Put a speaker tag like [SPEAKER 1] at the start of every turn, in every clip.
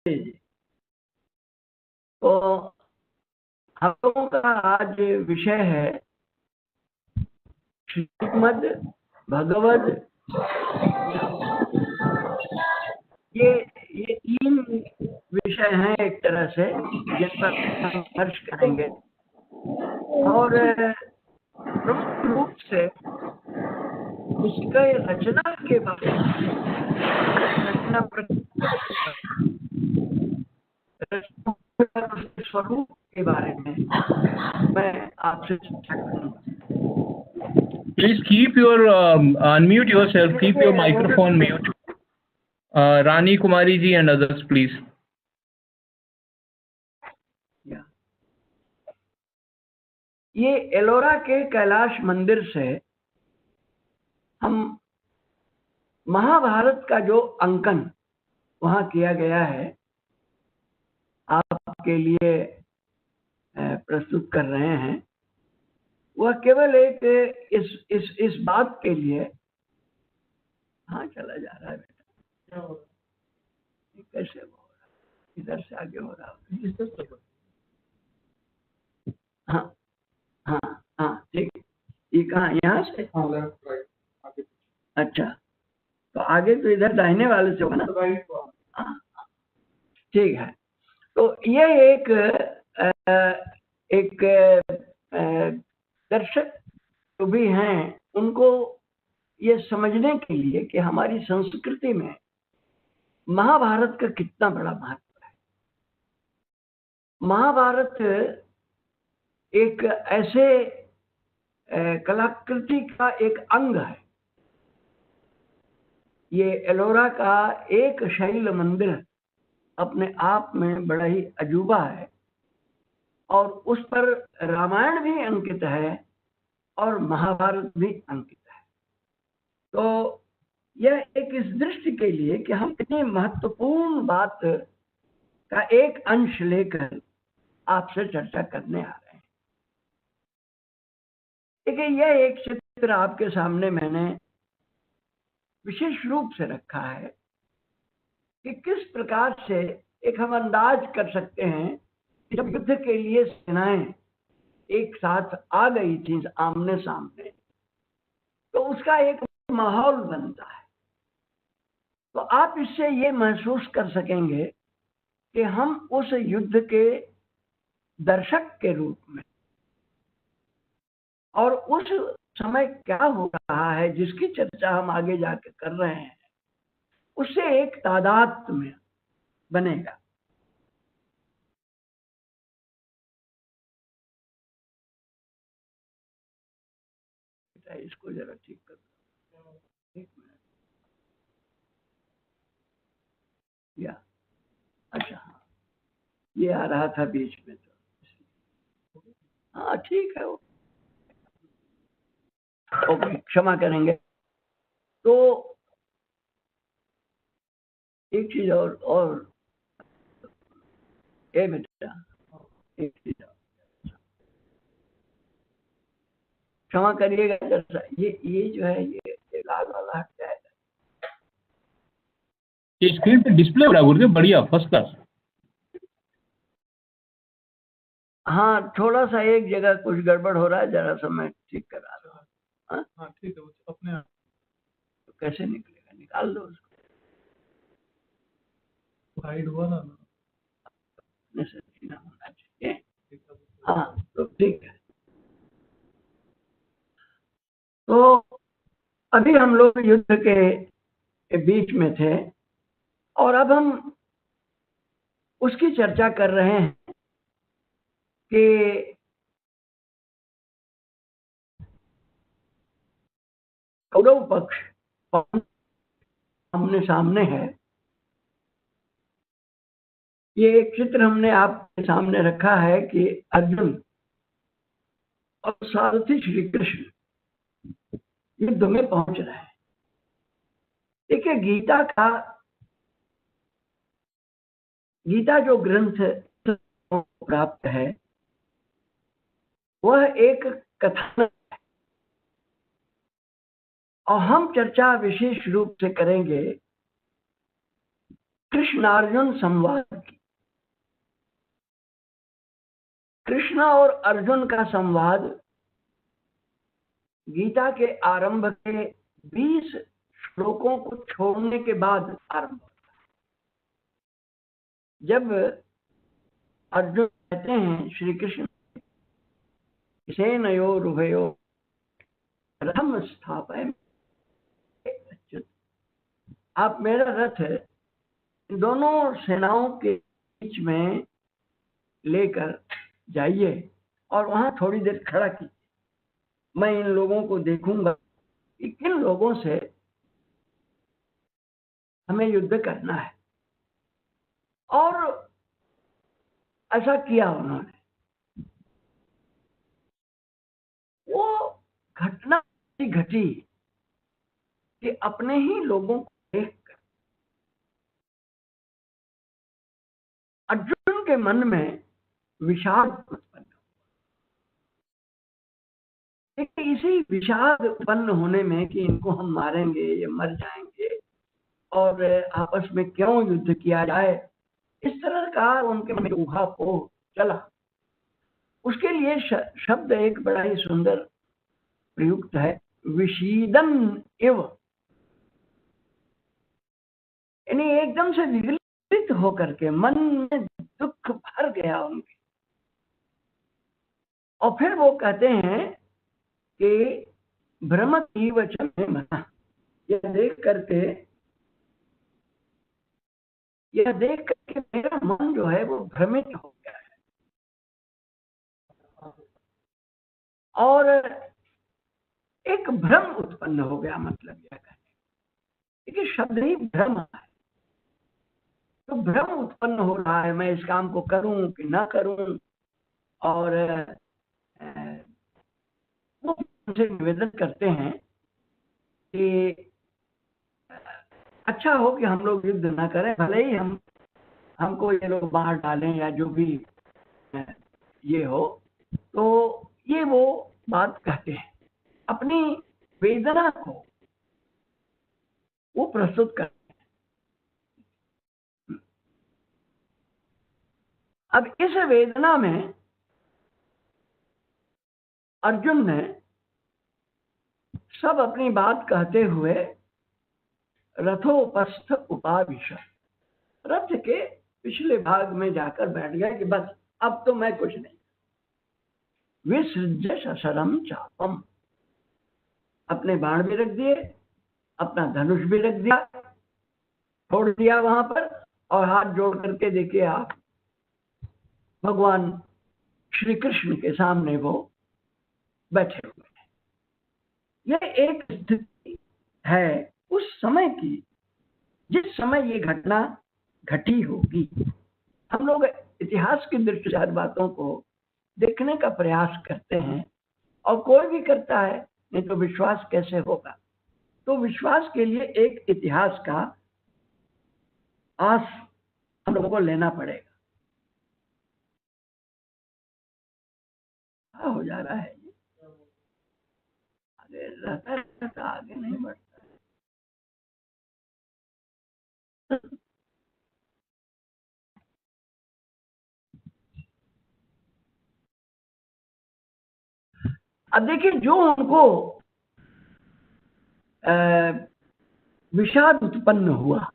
[SPEAKER 1] जी। तो हम लोगों का आज विषय है श्रीमद् भगवद। ये तीन विषय हैं एक तरह से जिन पर हम खर्च करेंगे, और प्रमुख रूप से उसके रचना के बारे में, रचना उसके स्वरूप के बारे में मैं आपसे चर्चा करूंगा।
[SPEAKER 2] Please keep your unmute yourself. Keep your microphone mute. Rani Kumari ji and others, please.
[SPEAKER 1] ये एलोरा के कैलाश मंदिर से हम महाभारत का जो अंकन वहां किया गया है आपके लिए प्रस्तुत कर रहे हैं, वह केवल एक इस बात के लिए। हाँ, चला जा रहा है बेटा, कैसे हो रहा है, इधर से आगे हो रहा है। हाँ हाँ हाँ, ठीक। ये कहाँ, यहाँ से? अच्छा, तो आगे तो इधर दाहिने वाले से होगा ना? हाँ, ठीक है। तो ये एक दर्शक जो भी हैं उनको ये समझने के लिए कि हमारी संस्कृति में महाभारत का कितना बड़ा महत्व है। महाभारत एक ऐसे कलाकृति का एक अंग है। ये एलोरा का एक शैल मंदिर अपने आप में बड़ा ही अजूबा है, और उस पर रामायण भी अंकित है और महाभारत भी अंकित है। तो यह एक इस दृष्टि के लिए कि हम कितनी महत्वपूर्ण बात का एक अंश लेकर आपसे चर्चा करने आ रहे हैं। देखिए, यह एक चित्र आपके सामने मैंने विशेष रूप से रखा है कि किस प्रकार से एक हम अंदाज कर सकते हैं कि जब युद्ध के लिए सेनाएं एक साथ आ गई थी आमने सामने, तो उसका एक माहौल बनता है। तो आप इससे ये महसूस कर सकेंगे कि हम उस युद्ध के दर्शक के रूप में, और उस समय क्या हो रहा है जिसकी चर्चा हम आगे जाके कर रहे हैं, उससे एक तादाद में बनेगा। इसको जरा ठीक कर दो, एक मिनट। या अच्छा, हाँ, ये आ रहा था बीच में, तो हाँ ठीक है, ओके, क्षमा करेंगे। तो एक चीज और ए बेटा, एक चीज और क्षमा करिएगा जरा, ये जो है ये लाल वाला हट जाएगा।
[SPEAKER 2] ये स्क्रीन पे डिस्प्ले हो रहा है गुरुदेव, बढ़िया, फर्स्ट क्लास।
[SPEAKER 1] हाँ, थोड़ा सा एक जगह कुछ गड़बड़ हो रहा है, जरा सा मैं ठीक करा रहा हूँ। हाँ ठीक है, अपने आप तो कैसे निकलेगा, निकाल दो उसको। हाइड हुआ ना, होना चाहिए। हाँ, तो ठीक है। तो अभी हम लोग युद्ध के बीच में थे, और अब हम उसकी चर्चा कर रहे हैं कि कौरव पक्ष आमने सामने है। ये एक चित्र हमने आपके सामने रखा है कि अर्जुन और सारथी श्री कृष्ण युद्ध में पहुंच रहे हैं। देखिए, गीता जो ग्रंथ प्राप्त है वह एक कथानक है, और हम चर्चा विशेष रूप से करेंगे कृष्णार्जुन संवाद की। कृष्ण और अर्जुन का संवाद गीता के आरंभ के 20 श्लोकों को छोड़ने के बाद आरंभ होता है। जब अर्जुन कहते हैं श्री कृष्ण सेनयोरुभयो रथम स्थापय, आप मेरा रथ दोनों सेनाओं के बीच में लेकर जाइए और वहां थोड़ी देर खड़ा कीजिए, मैं इन लोगों को देखूंगा कि किन लोगों से हमें युद्ध करना है। और ऐसा किया उन्होंने। वो घटना घटी कि अपने ही लोगों को देखकर अर्जुन के मन में विषाद उत्पन्न हुआ। इसी विषाद उत्पन्न होने में कि इनको हम मारेंगे, ये मर जाएंगे और आपस में क्यों युद्ध किया जाए, इस तरह का उनके मन में ऊहापोह चला। उसके लिए शब्द एक बड़ा ही सुंदर प्रयुक्त है, विषीदन इव, यानी एकदम से विगलित होकर के मन में दुख भर गया उनके। और फिर वो कहते हैं कि भ्रमत ही वचन में मना, यह देख करके मेरा मन जो है वो भ्रमित हो गया है। और एक भ्रम उत्पन्न हो गया, मतलब यह कहने कि शब्द ही भ्रम है। तो भ्रम उत्पन्न हो रहा है, मैं इस काम को करूं कि ना करूं। और वो उनसे निवेदन करते हैं कि अच्छा हो कि हम लोग युद्ध ना करें, भले ही हमको ये लोग बाहर डालें या जो भी ये हो। तो ये वो बात कहते हैं, अपनी वेदना को वो प्रस्तुत करते हैं। अब इस वेदना में अर्जुन ने सब अपनी बात कहते हुए रथोपस्थ उपाविश, रथ के पिछले भाग में जाकर बैठ गया कि बस अब तो मैं कुछ नहीं। विसृज्य शशरम चापम, अपने बाण भी रख दिए, अपना धनुष भी रख दिया, छोड़ दिया वहां पर, और हाथ जोड़ करके देखिए आप भगवान श्री कृष्ण के सामने वो बैठे हुए हैं। यह एक स्थिति है उस समय की जिस समय ये घटना घटी होगी। हम लोग इतिहास की दृष्टि से हर बातों को देखने का प्रयास करते हैं, और कोई भी करता है, नहीं तो विश्वास कैसे होगा। तो विश्वास के लिए एक इतिहास का आस हम लोगों को लेना पड़ेगा। क्या हो जा रहा है, आगे रहता है, आगे नहीं बढ़ता है। अब देखिए, जो उनको विषाद उत्पन्न हुआ,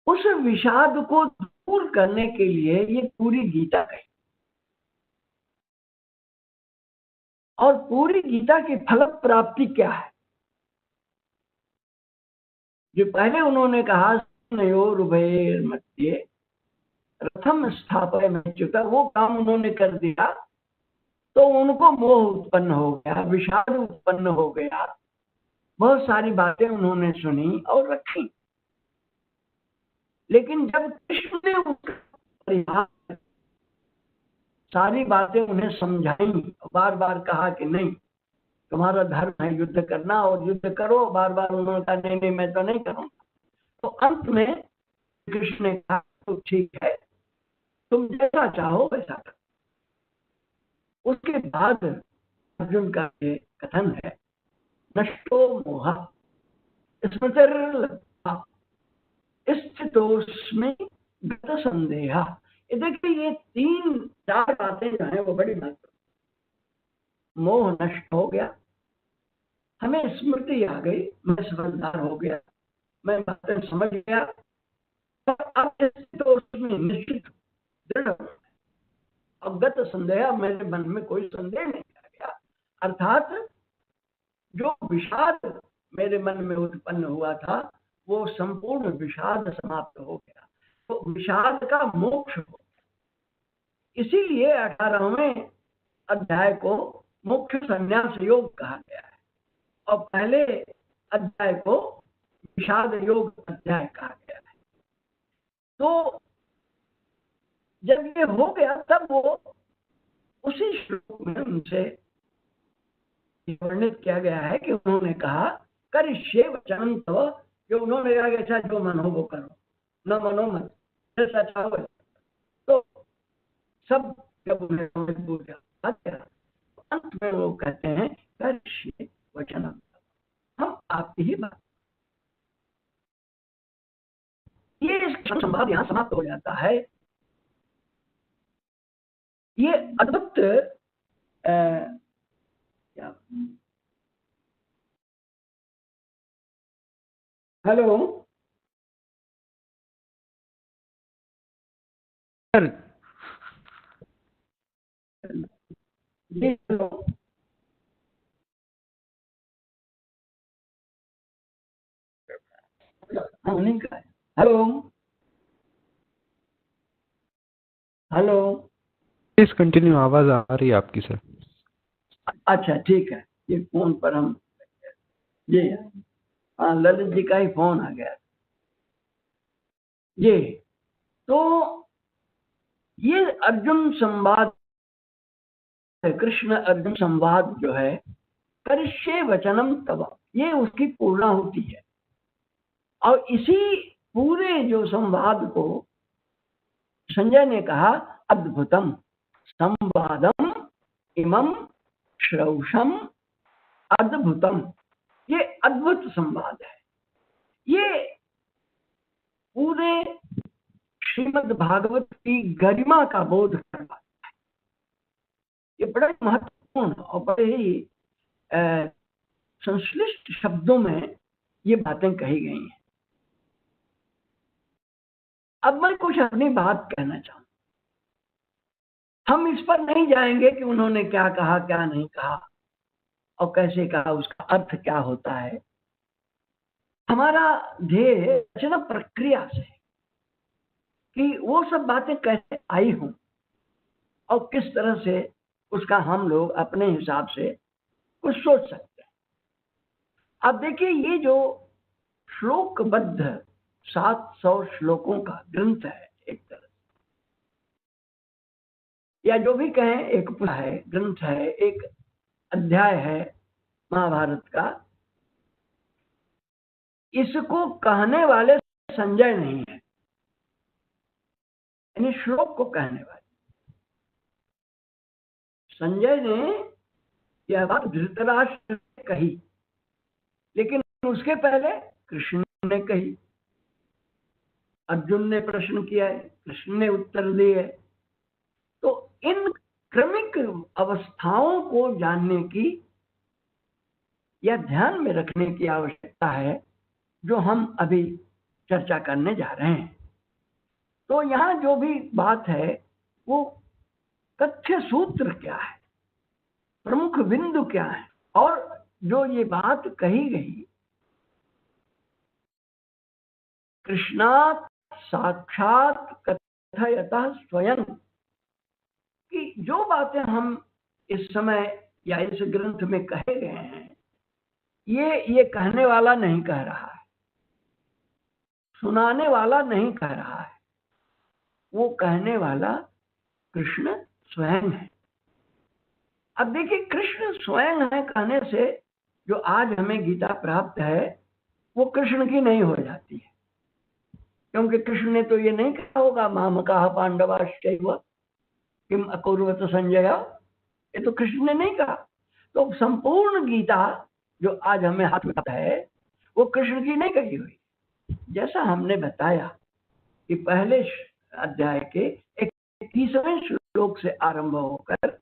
[SPEAKER 1] उस विषाद को दूर करने के लिए ये पूरी गीता गई। और पूरी गीता की फल प्राप्ति क्या है? जो पहले उन्होंने कहा मध्य रथम स्थापय मेच्युत, वो काम उन्होंने कर दिया तो उनको मोह उत्पन्न हो गया, विषाद उत्पन्न हो गया। बहुत सारी बातें उन्होंने सुनी और रखी, लेकिन जब कृष्ण ने सारी बातें उन्हें समझाई, बार बार कहा कि नहीं, तुम्हारा धर्म है युद्ध करना और युद्ध करो, बार बार उन्होंने कहा नहीं नहीं मैं तो नहीं करूंगा। तो अंत में कृष्ण ने कहा तो ठीक है, तुम जैसा चाहो वैसा करो। उसके बाद अर्जुन का ये कथन है, नष्टो मोह स्मृतिर्लब्धा, स्थितोस्मि गत संदेह। ये देखिए, ये 3-4 बातें जो हैं वो बड़ी महत्वपूर्ण। मोह नष्ट हो गया, हमें स्मृति आ गई, मैं समझदार हो गया, मैं बातें समझ गया, और अब स्थितोस्मि निश्चित दृढ़ हो गया। अगत संदेह, मेरे मन में कोई संदेह नहीं आ गया। अर्थात जो विषाद मेरे मन में उत्पन्न हुआ था वो संपूर्ण विषाद समाप्त हो गया, तो विषाद का मोक्ष हो गया। इसीलिए 18वें अध्याय को मुख्य संन्यास योग कहा गया है और पहले अध्याय को विषाद योग अध्याय कहा गया है। तो जब ये हो गया तब वो उसी श्लोक में उनसे वर्णित किया गया है कि उन्होंने कहा करिष्ये वचनं तव, कि उन्होंने कहा कि अच्छा जो मन हो वो करो, न मनो मत, जैसा चाहो। तो सब जब उन्हें अंत में वो कहते हैं करिष्ये वचनं तव, हम आपकी ही बात। ये संवाद यहाँ समाप्त हो जाता है। ये अद्भुत हेलो
[SPEAKER 3] सर,
[SPEAKER 1] जी hello, hello hello,
[SPEAKER 3] please continue, आवाज आ रही है आपकी सर।
[SPEAKER 1] अच्छा ठीक है, ये फोन पर हम जी हाँ, ललित जी का ही फोन आ गया जी। तो ये अर्जुन संवाद, कृष्ण अर्जुन संवाद जो है, करिष्ये वचनम तव, ये उसकी पूर्णाहुति है। और इसी पूरे जो संवाद को संजय ने कहा अद्भुतम संवादम इमं श्रौषम अद्भुतम, ये अद्भुत संवाद है। ये पूरे श्रीमद् भागवत की गरिमा का बोध करवाता है। ये बड़ा महत्वपूर्ण और बड़े ही संश्लिष्ट शब्दों में ये बातें कही गई हैं। अब मैं कुछ अपनी बात कहना चाहूँ। हम इस पर नहीं जाएंगे कि उन्होंने क्या कहा क्या नहीं कहा और कैसे कहा, उसका अर्थ क्या होता है। हमारा ध्येय रचना प्रक्रिया से कि वो सब बातें कैसे आई हों और किस तरह से उसका हम लोग अपने हिसाब से कुछ सोच सकते हैं। अब देखिए, ये जो श्लोकबद्ध 700 श्लोकों का ग्रंथ है, एक तरह या जो भी कहें, एक पुस्तक है, ग्रंथ है, एक अध्याय है महाभारत का। इसको कहने वाले संजय नहीं है, यानी श्लोक को कहने वाले संजय ने यह बात धृतराष्ट्र ने कही, लेकिन उसके पहले कृष्ण ने कही। अर्जुन ने प्रश्न किया है, कृष्ण ने उत्तर दिए। तो इन क्रमिक अवस्थाओं को जानने की या ध्यान में रखने की आवश्यकता है, जो हम अभी चर्चा करने जा रहे हैं। तो यहाँ जो भी बात है वो तथ्य सूत्र क्या है, प्रमुख बिंदु क्या है, और जो ये बात कही गई कृष्णात् साक्षात कथयतः स्वयं, कि जो बातें हम इस समय या इस ग्रंथ में कहे गए हैं, ये कहने वाला नहीं कह रहा है, सुनाने वाला नहीं कह रहा है, वो कहने वाला कृष्ण स्वयं है। अब देखिए, कृष्ण स्वयं है कहने से जो आज हमें गीता प्राप्त है वो कृष्ण की नहीं हो जाती है, क्योंकि कृष्ण ने तो ये नहीं कहा होगा मामकाः पांडवाश्चैव किम अकुर्वत संजय, ये तो कृष्ण ने नहीं कहा। तो संपूर्ण गीता जो आज हमें हाथ में है वो कृष्ण की नहीं कही हुई, जैसा हमने बताया कि पहले अध्याय के 31वें श्लोक से आरंभ होकर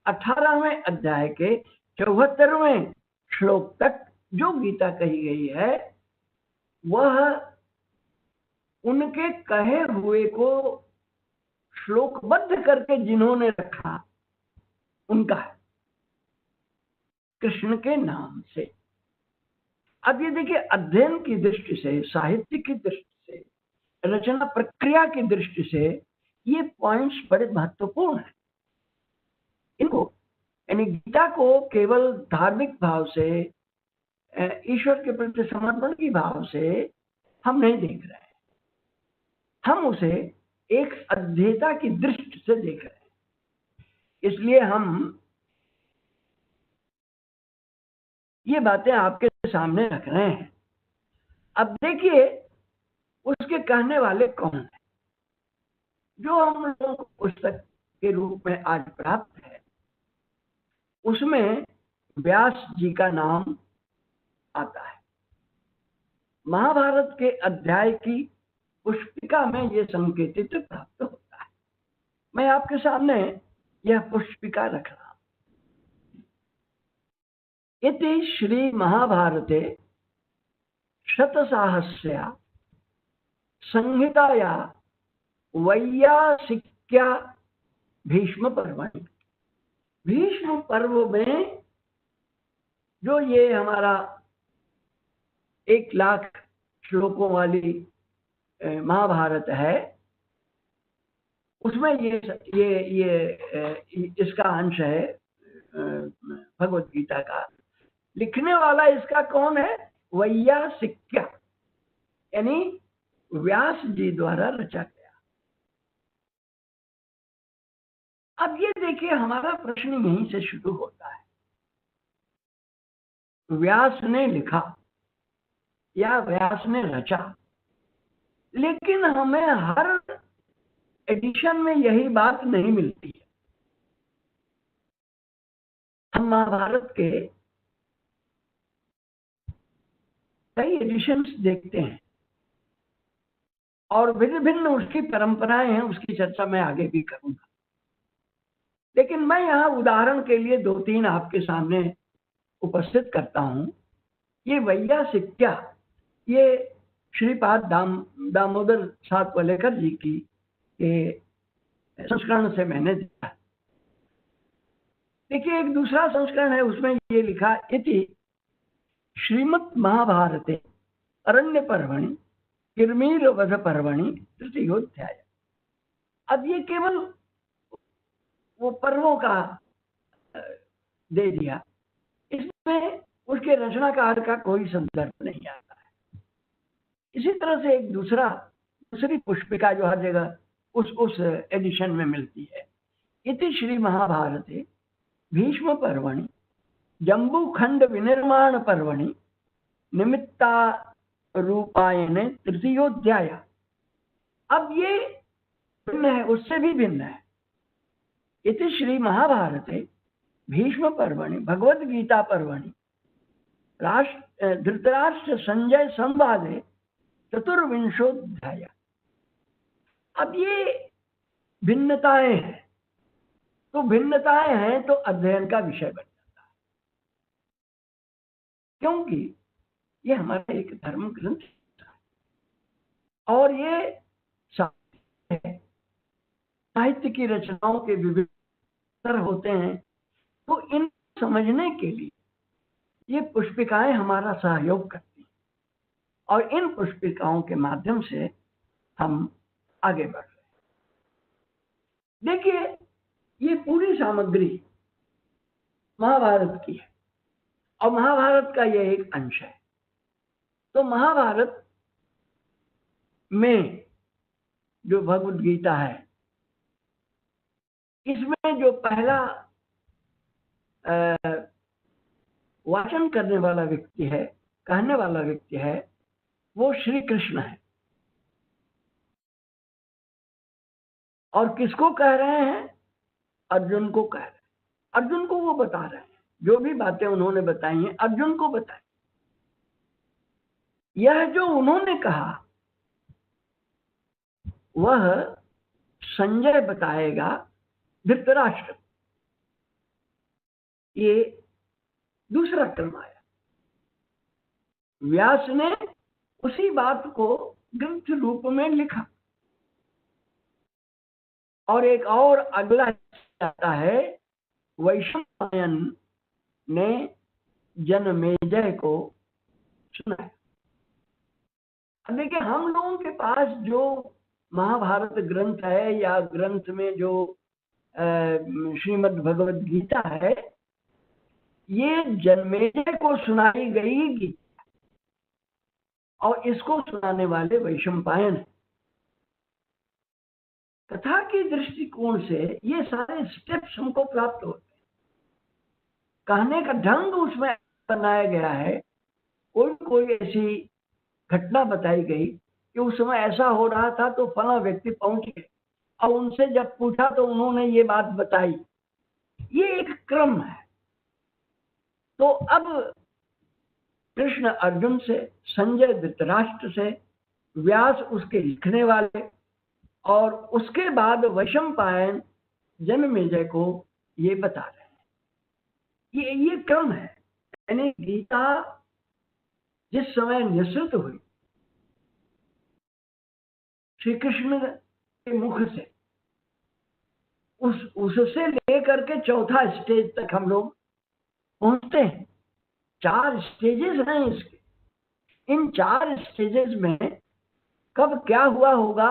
[SPEAKER 1] 18वें अध्याय के 74वें श्लोक तक जो गीता कही गई है वह उनके कहे हुए को श्लोकबद्ध करके जिन्होंने रखा उनका है, कृष्ण के नाम से। अब ये देखिए, अध्ययन की दृष्टि से, साहित्य की दृष्टि से, रचना प्रक्रिया की दृष्टि से ये पॉइंट्स बड़े महत्वपूर्ण हैं। इनको यानी गीता को केवल धार्मिक भाव से, ईश्वर के प्रति समर्पण की भाव से हम नहीं देख रहे हैं, हम उसे एक अध्येता की दृष्टि से देख रहे हैं। इसलिए हम ये बातें आपके सामने रख रहे हैं। अब देखिए, उसके कहने वाले कौन हैं? जो हम लोगों को पुस्तक के रूप में आज प्राप्त है उसमें व्यास जी का नाम आता है। महाभारत के अध्याय की पुष्पिका में यह संकेतित प्राप्त होता है। मैं आपके सामने यह पुष्पिका रख रहा हूं। इति श्री महाभारते शतसाहस्र्या संहिताया वैयासिक्या भीष्म पर्वणि। भीष्म पर्व में जो ये हमारा 1,00,000 श्लोकों वाली महाभारत है, उसमें ये इसका अंश है भगवत गीता का। लिखने वाला इसका कौन है? वैयासिक्या, यानी व्यास जी द्वारा रचा गया। अब ये देखिए, हमारा प्रश्न यहीं से शुरू होता है। व्यास ने लिखा या व्यास ने रचा, लेकिन हमें हर एडिशन में यही बात नहीं मिलती है। हम महाभारत के कई एडिशंस देखते हैं और भिन्न भिन्न उसकी परंपराएं हैं, उसकी चर्चा मैं आगे भी करूंगा। लेकिन मैं यहाँ उदाहरण के लिए 2-3 आपके सामने उपस्थित करता हूं। ये वैयासिक्या, ये श्रीपाद दामोदर सातवलेकर जी की संस्करण से मैंने देखा। देखिए, एक दूसरा संस्करण है, उसमें ये लिखा इति श्रीमद् महाभारते अरण्य पर्वणि किरमीर वध पर्वणि तृतीयोध्याय। अब ये केवल वो पर्वों का दे दिया, इसमें उसके रचनाकार का कोई संदर्भ नहीं आता है। इसी तरह से एक दूसरी पुष्पिका जो हर जगह उस एडिशन में मिलती है, इति श्री महाभारते भीष्म पर्वणि जम्बूखंड विनिर्माण पर्वणि निमित्ता रूपायने तृतीयोध्याय। अब ये भिन्न है, उससे भी भिन्न है। इति श्री महाभारते भीष्म पर्वणि भगवद गीता पर्वणि धृतराष्ट्र संजय संवादे चतुर्विंशोध्याय। अब ये भिन्नताएं हैं, तो भिन्नताएं हैं तो अध्ययन का विषय बन जाता है, क्योंकि ये हमारा एक धर्म ग्रंथ है और ये साहित्य की रचनाओं के विविध स्तर होते हैं। तो इन समझने के लिए ये पुष्पिकाएं हमारा सहयोग करती हैं और इन पुष्पिकाओं के माध्यम से हम आगे बढ़ रहे हैं। देखिए, ये पूरी सामग्री महाभारत की है और महाभारत का यह एक अंश है। तो महाभारत में जो भगवद गीता है, इसमें जो पहला वाचन करने वाला व्यक्ति है, कहने वाला व्यक्ति है, वो श्री कृष्ण है। और किसको कह रहे हैं? अर्जुन को कह रहे हैं। अर्जुन को वो बता रहे हैं, जो भी बातें उन्होंने बताई हैं अर्जुन को बताएं। यह जो उन्होंने कहा वह संजय बताएगा धृतराष्ट्र। ये दूसरा क्रम आया। व्यास ने उसी बात को ग्रंथ रूप में लिखा। और एक और अगला आता है, वैशंपायन ने जनमेजय को सुनाया। अब देखिए, हम लोगों के पास जो महाभारत ग्रंथ है या ग्रंथ में जो श्रीमद् भगवद गीता है, ये जनमेजय को सुनाई गई गीता और इसको सुनाने वाले वैशंपायन। कथा की दृष्टिकोण से ये सारे स्टेप्स हमको प्राप्त होते हैं। कहने का ढंग उसमें बनाया गया है। कोई ऐसी घटना बताई गई कि उस समय ऐसा हो रहा था तो फला व्यक्ति पहुंचे और उनसे जब पूछा तो उन्होंने ये बात बताई। ये एक क्रम है। तो अब कृष्ण अर्जुन से, संजय धृतराष्ट्र से, व्यास उसके लिखने वाले, और उसके बाद वैशंपायन जनमेजय को ये बता रहे हैं। ये क्रम है। यानी गीता जिस समय निश्चित हुई श्री कृष्ण के मुख से, उससे लेकर के चौथा स्टेज तक हम लोग पहुंचते हैं। 4 स्टेजेस हैं इसके। इन 4 स्टेजेस में कब क्या हुआ होगा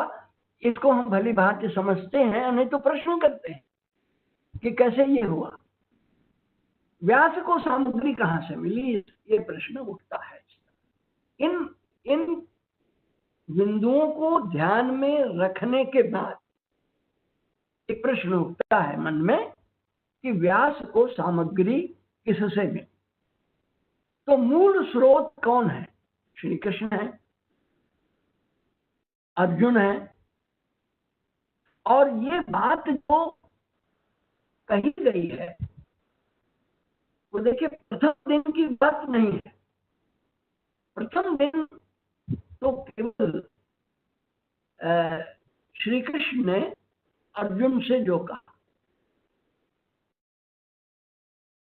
[SPEAKER 1] इसको हम भली भांति समझते हैं, नहीं तो प्रश्न करते हैं कि कैसे ये हुआ, व्यास को सामग्री कहां से मिली, ये प्रश्न उठता है। इन बिंदुओं को ध्यान में रखने के बाद एक प्रश्न उठता है मन में कि व्यास को सामग्री किससे मिली। तो मूल स्रोत कौन है? श्री कृष्ण है, अर्जुन है। और ये बात जो कही गई है वो देखिए प्रथम दिन की बात नहीं है। प्रथम दिन तो केवल श्री कृष्ण ने अर्जुन से जो कहा,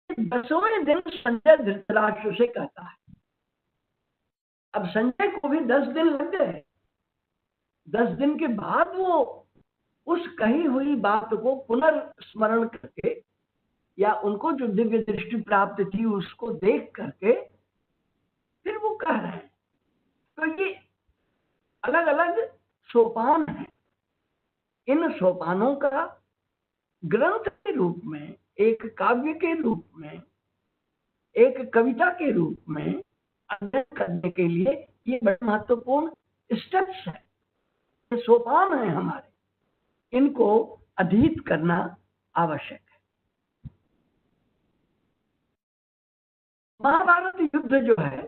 [SPEAKER 1] 10वें दिन संजय धृतराष्ट्र से कहता है। अब संजय को भी 10 दिन लग गए। 10 दिन के बाद वो उस कही हुई बात को पुनर्स्मरण करके या उनको जो दिव्य दृष्टि प्राप्त थी उसको देख करके फिर वो कह रहे हैं। तो ये अलग अलग सोपान हैं। इन सोपानों का ग्रंथ के रूप में, एक काव्य के रूप में, एक कविता के रूप में अध्ययन करने के लिए ये बड़े महत्वपूर्ण स्टेप्स हैं, ये सोपान हैं हमारे। इनको अधीत करना आवश्यक है। महाभारत युद्ध जो है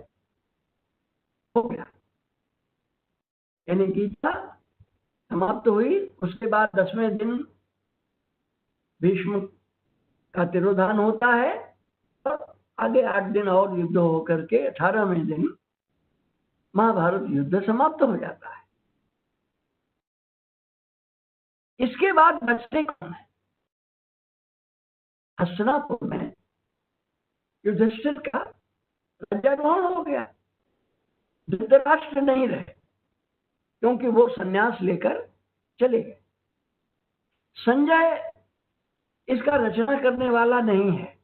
[SPEAKER 1] हो गया, यानी गीता समाप्त हुई। उसके बाद 10वें दिन भीष्म का तिरोधान होता है और आगे 8 दिन और युद्ध होकर के 18वें दिन महाभारत युद्ध समाप्त हो जाता है। इसके बाद बचते कौन है? हस्तिनापुर में युधिष्ठिर का राज्यारोहण हो गया। धृतराष्ट्र नहीं रहे क्योंकि वो संन्यास लेकर चले गए। संजय इसका रचना करने वाला नहीं है,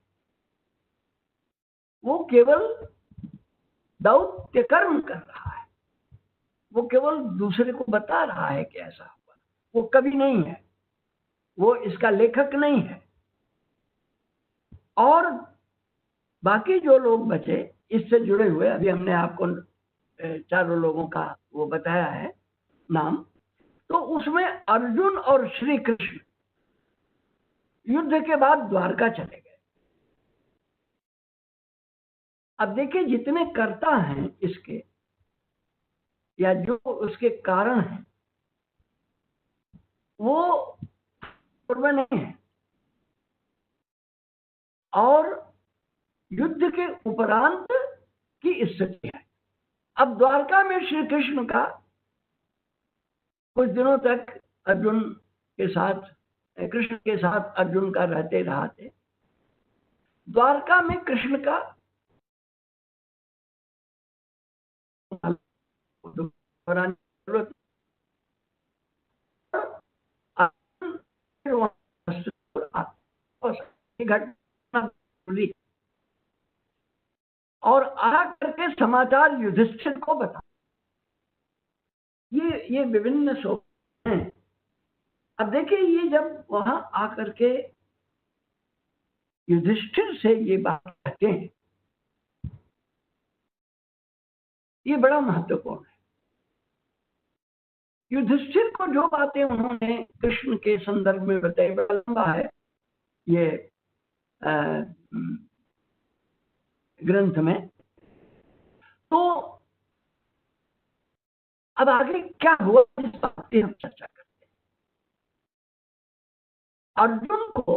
[SPEAKER 1] वो केवल दौत्य कर्म कर रहा है। वो केवल दूसरे को बता रहा है कि ऐसा हुआ। वो कवि नहीं है, वो इसका लेखक नहीं है। और बाकी जो लोग बचे इससे जुड़े हुए, अभी हमने आपको 4 लोगों का वो बताया है नाम। तो उसमें अर्जुन और श्री कृष्ण युद्ध के बाद द्वारका चले गए। अब देखिए, जितने कर्ता हैं इसके या जो उसके कारण हैं वो पूर्व नहीं है। और युद्ध के उपरांत की स्थिति है। अब द्वारका में श्री कृष्ण का कुछ दिनों तक अर्जुन के साथ, कृष्ण के साथ अर्जुन का रहते रहा थे। द्वारका में कृष्ण का घटना और आ करके समाचार युधिष्ठिर को बता। ये विभिन्न शोक हैं। अब देखिए, ये जब वहां आकर के युधिष्ठिर से ये बात कहते हैं, ये बड़ा महत्वपूर्ण है। युधिष्ठिर को जो बातें उन्होंने कृष्ण के संदर्भ में बताई, बड़ा लंबा है ये ग्रंथ में। तो अब आगे क्या हुआ इस बात की हम चर्चा करते हैं। अर्जुन को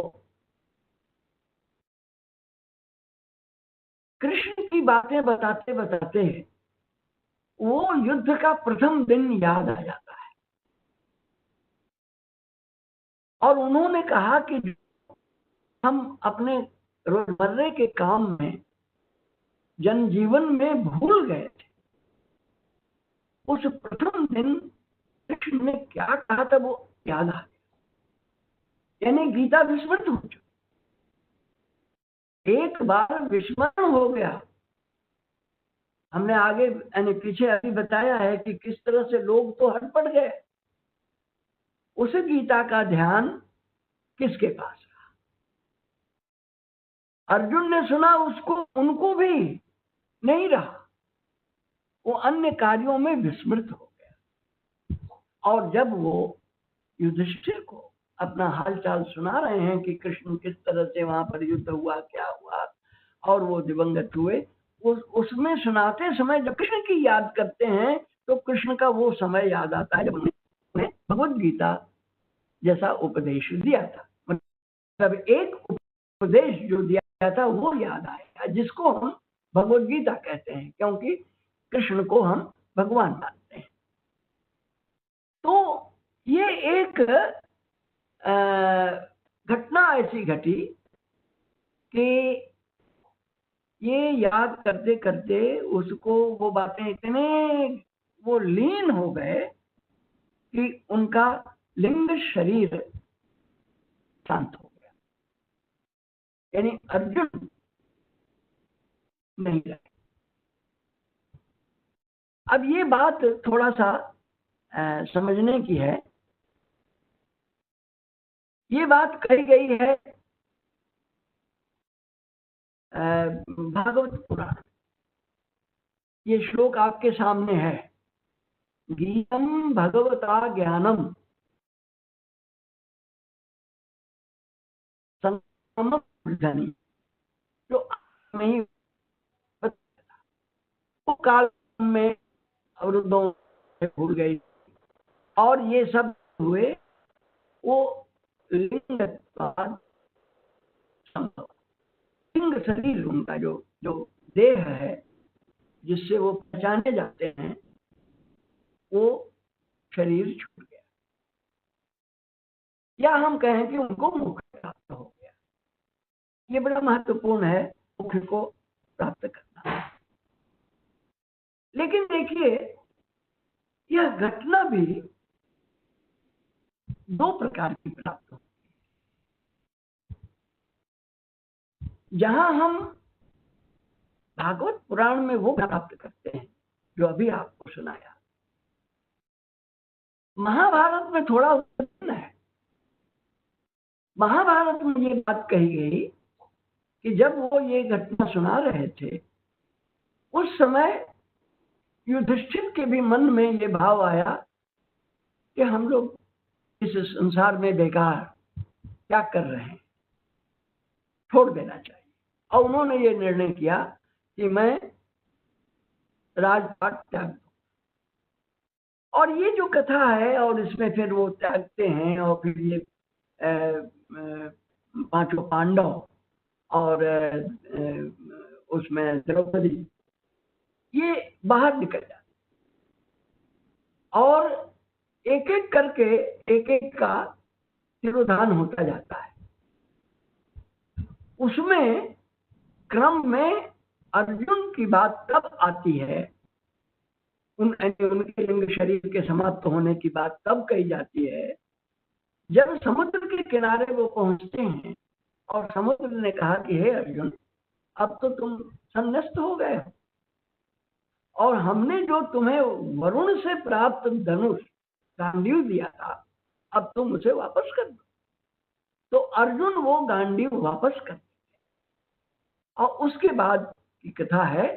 [SPEAKER 1] कृष्ण की बातें बताते बताते वो युद्ध का प्रथम दिन याद आ जाता है और उन्होंने कहा कि हम अपने रोजमर्रे के काम में, जनजीवन में भूल गए थे। उस प्रथम दिन कृष्ण ने क्या कहा था वो याद आ गया, यानी गीता विस्मृत हो चुकी। एक बार विस्मरण हो गया। हमने आगे यानी पीछे अभी बताया है कि किस तरह से लोग तो हट पड़ गए। उस गीता का ध्यान किसके पास रहा? अर्जुन ने सुना, उसको उनको भी नहीं रहा। वो अन्य कार्यों में विस्मृत हो गया। और जब वो युधिष्ठिर को अपना हालचाल सुना रहे हैं कि कृष्ण किस तरह से वहां पर युद्ध हुआ, क्या हुआ, और वो दिवंगत हुए, उसमें सुनाते समय जब कृष्ण की याद करते हैं तो कृष्ण का वो समय याद आता है जब उन्हें भगवद गीता जैसा उपदेश दिया था। मतलब एक उपदेश जो दिया था वो याद आया, जिसको हम भगवद गीता कहते हैं, क्योंकि कृष्ण को हम भगवान मानते हैं। तो ये एक घटना ऐसी घटी कि ये याद करते करते उसको वो बातें इतने वो लीन हो गए कि उनका लिंग शरीर शांत हो गया, यानी अर्जुन नहीं रहे। अब ये बात थोड़ा सा समझने की है। ये बात कही गई है भागवत पुराण। ये श्लोक आपके सामने है, गीतम भगवता ज्ञानम संगम, जो नहीं वो काल में अवरुद्धों भूल गई और ये सब हुए। वो लिंग संभव, लिंग शरीर उनका जो देह है जिससे वो पहचाने जाते हैं, वो शरीर छूट गया, या हम कहें कि उनको मुख प्राप्त हो गया। ये बड़ा महत्वपूर्ण है, मुख को प्राप्त करना। लेकिन देखिए, यह घटना भी दो प्रकार की प्राप्त होती है। जहां हम भागवत पुराण में वो प्राप्त करते हैं जो अभी आपको सुनाया, महाभारत में थोड़ा भिन्न है। महाभारत में ये बात कही गई कि जब वो ये घटना सुना रहे थे, उस समय युधिष्ठिर के भी मन में ये भाव आया कि हम लोग इस संसार में बेकार क्या कर रहे हैं, छोड़ देना चाहिए। और उन्होंने ये निर्णय किया कि मैं राजपाट त्याग दूं। और ये जो कथा है, और इसमें फिर वो त्यागते हैं, और फिर ये पांचों पांडव और उसमें द्रौपदी, ये बाहर निकल जाते और एक एक करके एक एक का तिरोधान होता जाता है। उसमें क्रम में अर्जुन की बात तब आती है, उनके लिंग शरीर के समाप्त होने की बात तब कही जाती है जब समुद्र के किनारे वो पहुंचते हैं और समुद्र ने कहा कि हे अर्जुन, अब तो तुम संन्यास्त हो गए हो और हमने जो तुम्हें वरुण से प्राप्त धनुष गांडीव दिया था, अब तुम उसे वापस कर दो। तो अर्जुन वो गांडीव वापस कर देते और उसके बाद की कथा है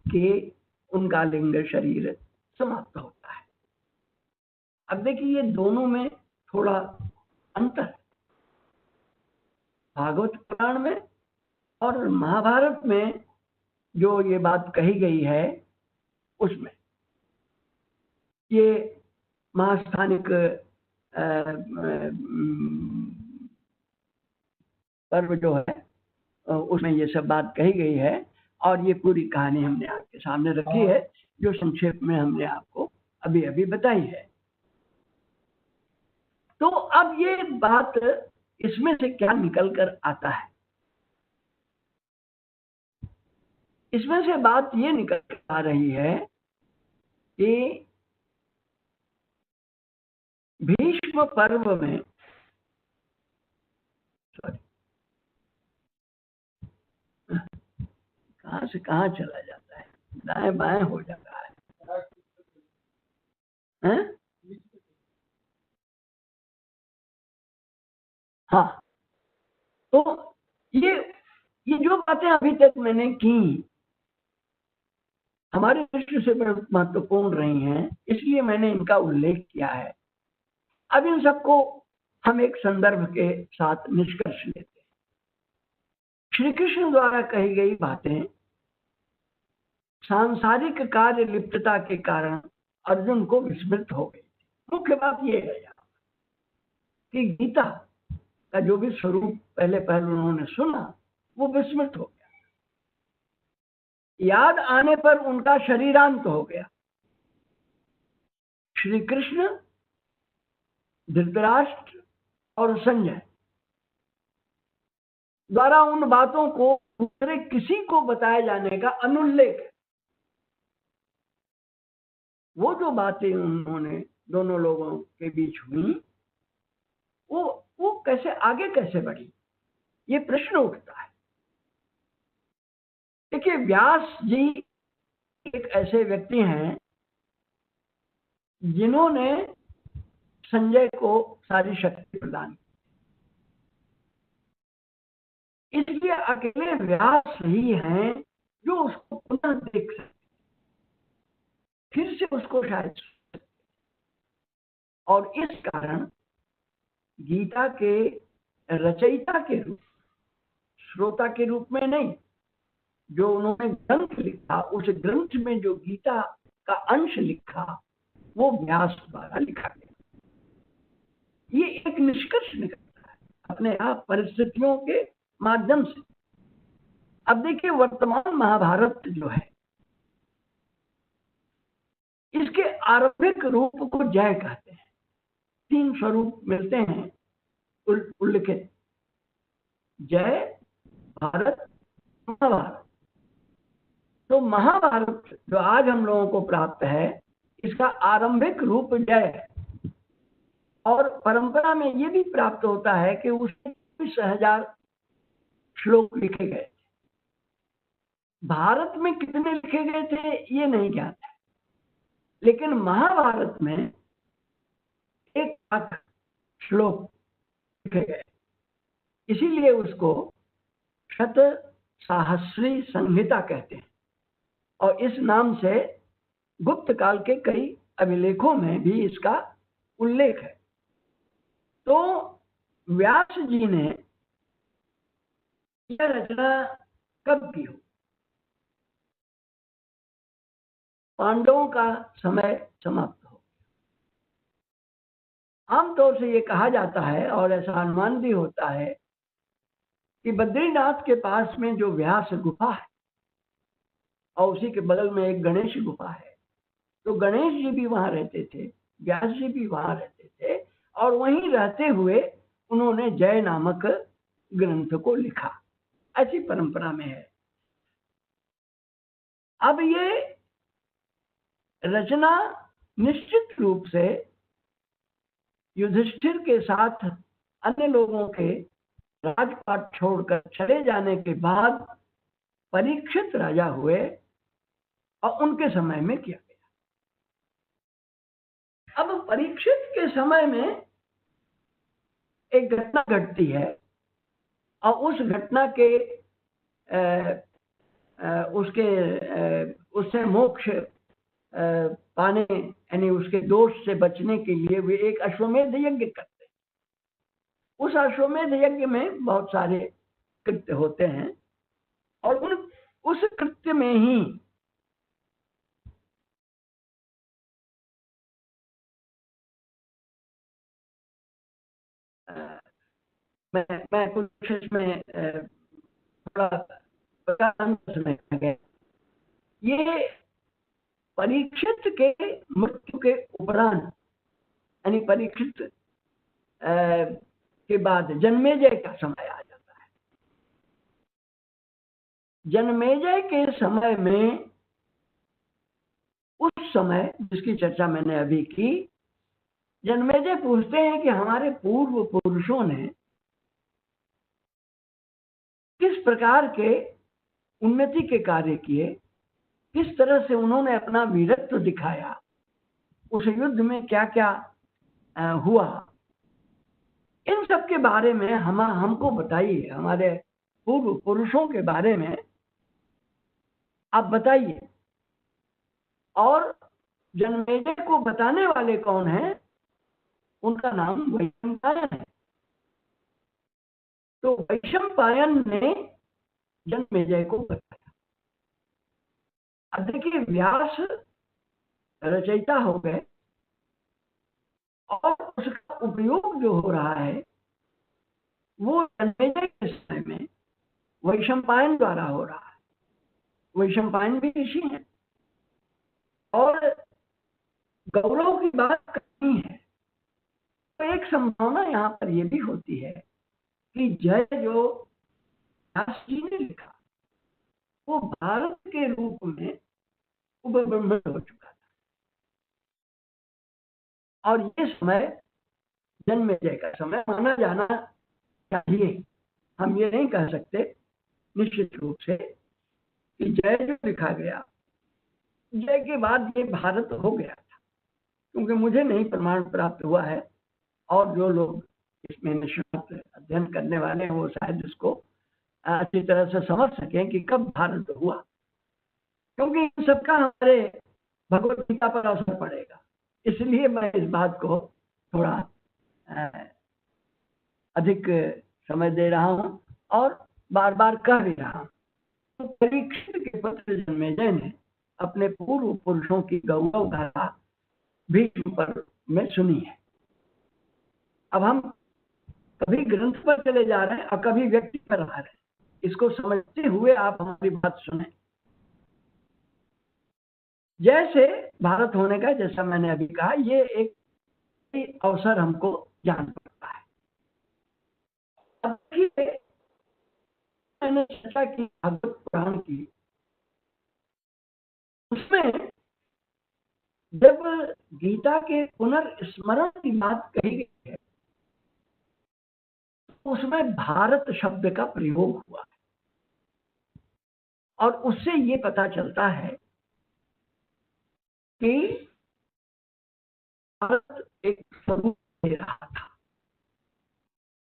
[SPEAKER 1] कि उनका लिंग शरीर समाप्त होता है। अब देखिए ये दोनों में थोड़ा अंतर है, भागवत पुराण में और महाभारत में जो ये बात कही गई है उसमें। ये महास्थानिक पर्व जो है उसमें ये सब बात कही गई है और ये पूरी कहानी हमने आपके सामने रखी है, जो संक्षेप में हमने आपको अभी अभी बताई है। तो अब ये बात, इसमें से क्या निकल कर आता है? इसमें से बात ये निकल कर आ रही है कि भीष्म पर्व में, कहां से कहां चला जाता है, दाएं बाएं हो जाता है, हैं? हाँ, तो ये जो बातें अभी तक मैंने की हमारे दृष्टि से बड़ी महत्वपूर्ण रही हैं, इसलिए मैंने इनका उल्लेख किया है। अब इन सबको हम एक संदर्भ के साथ निष्कर्ष लेते हैं। श्री कृष्ण द्वारा कही गई बातें सांसारिक कार्य लिप्तता के कारण अर्जुन को विस्मृत हो गई। मुख्य बात यह है कि गीता का जो भी स्वरूप पहले उन्होंने सुना वो विस्मृत हो गया। याद आने पर उनका शरीरांत हो गया। श्री कृष्ण, धृतराष्ट्र और संजय द्वारा उन बातों को दूसरे किसी को बताए जाने का अनुल्लेख है। वो जो बातें उन्होंने दोनों लोगों के बीच हुई वो कैसे आगे कैसे बढ़ी, ये प्रश्न उठता है। देखिए, व्यास जी एक ऐसे व्यक्ति हैं जिन्होंने संजय को सारी शक्ति प्रदान की। इसलिए अकेले व्यास ही हैं जो उसको पुनः देख सकते, फिर से उसको शायद, और इस कारण गीता के रचयिता के रूप, श्रोता के रूप में नहीं, जो उन्होंने ग्रंथ लिखा, उस ग्रंथ में जो गीता का अंश लिखा वो व्यास द्वारा लिखा गया। ये एक निष्कर्ष निकलता है अपने आप परिस्थितियों के माध्यम से। अब देखिए, वर्तमान महाभारत जो है, इसके आरंभिक रूप को जय कहते हैं। 3 स्वरूप मिलते हैं उल्लिखित: जय, भारत, महाभारत। तो महाभारत जो आज हम लोगों को प्राप्त है, इसका आरंभिक रूप जय है। और परंपरा में ये भी प्राप्त होता है कि उसमें 20,000 श्लोक लिखे गए थे। भारत में कितने लिखे गए थे ये नहीं ज्ञात है, लेकिन महाभारत में 1,00,000 श्लोक लिखे गए, इसीलिए उसको शत सहस्री संहिता कहते हैं। और इस नाम से गुप्त काल के कई अभिलेखों में भी इसका उल्लेख है। तो व्यास जी ने यह रचना कब की हो? पांडवों का समय समाप्त हो। आमतौर से ये कहा जाता है और ऐसा अनुमान भी होता है कि बद्रीनाथ के पास में जो व्यास गुफा है, और उसी के बगल में एक गणेश गुफा है। तो गणेश जी भी वहां रहते थे, व्यास जी भी वहां रहते थे, और वहीं रहते हुए उन्होंने जय नामक ग्रंथ को लिखा। ऐसी परंपरा में है। अब ये रचना निश्चित रूप से युधिष्ठिर के साथ अन्य लोगों के राजपाट छोड़कर चले जाने के बाद परीक्षित राजा हुए और उनके समय में किया गया। अब परीक्षित के समय में एक घटना घटती है और उस घटना के उससे मोक्ष पाने, यानी उसके दोष से बचने के लिए वे एक अश्वमेध यज्ञ करते हैं। उस अश्वमेध यज्ञ में बहुत सारे कृत्य होते हैं और उस कृत्य में ही मैं कुछ इसमें थोड़ा ये परीक्षित के मृत्यु के उपरांत, यानी परीक्षित के बाद जन्मेजय का समय आ जाता है। जन्मेजय के समय में, उस समय जिसकी चर्चा मैंने अभी की, जन्मेजय पूछते हैं कि हमारे पूर्व पुरुषों ने किस प्रकार के उन्नति के कार्य किए, किस तरह से उन्होंने अपना वीरत्व दिखाया, उस युद्ध में क्या क्या हुआ, इन सब के बारे में हमको बताइए। हमारे पूर्व पुरुषों के बारे में आप बताइए। और जन्मेजय को बताने वाले कौन हैं? उनका नाम वैशंपायन है। तो वैशंपायन ने जन्मेजय को बताया। अब देखिए, व्यास रचयिता हो गए और उसका उपयोग जो हो रहा है वो जन्मेजय के समय में वैशंपायन द्वारा हो रहा है। वैशंपायन भी ऋषि हैं और गौरव की बात करनी है तो एक संभावना यहाँ पर यह भी होती है कि जय जो व्यास जी ने लिखा वो भारत के रूप में उपब्रह्मण हो चुका था और ये समय जन्मेजय का समय माना जाना चाहिए। हम ये नहीं कह सकते निश्चित रूप से कि जय जो लिखा गया, जय के बाद ये भारत हो गया था, क्योंकि मुझे नहीं प्रमाण प्राप्त हुआ है और जो लोग इसमें निष्णात अध्ययन करने वाले हैं वो शायद इसको अच्छी तरह से समझ सकें कि कब भारत हुआ, क्योंकि इन सबका हमारे भगवत गीता पर असर पड़ेगा। इसलिए मैं इस बात को थोड़ा अधिक समय दे रहा हूं और बार बार कह भी रहा हूं। तो परीक्षित के पत्र जन्मेजय ने अपने पूर्व पुरुषों की गौरव गाथा भीष्म पर में सुनी है। अब हम कभी ग्रंथ पर चले जा रहे हैं और कभी व्यक्ति पर आ रहे हैं। इसको समझते हुए आप हमारी बात सुने। जैसे भारत होने का, जैसा मैंने अभी कहा, ये एक अवसर हमको जान पड़ता है। अब मैंने चर्चा की भागवत पुराण की, उसमें जब गीता के पुनर्स्मरण की बात कही गई है उसमें भारत शब्द का प्रयोग हुआ है और उससे ये पता चलता है कि भारत एक स्वरूप दे रहा था।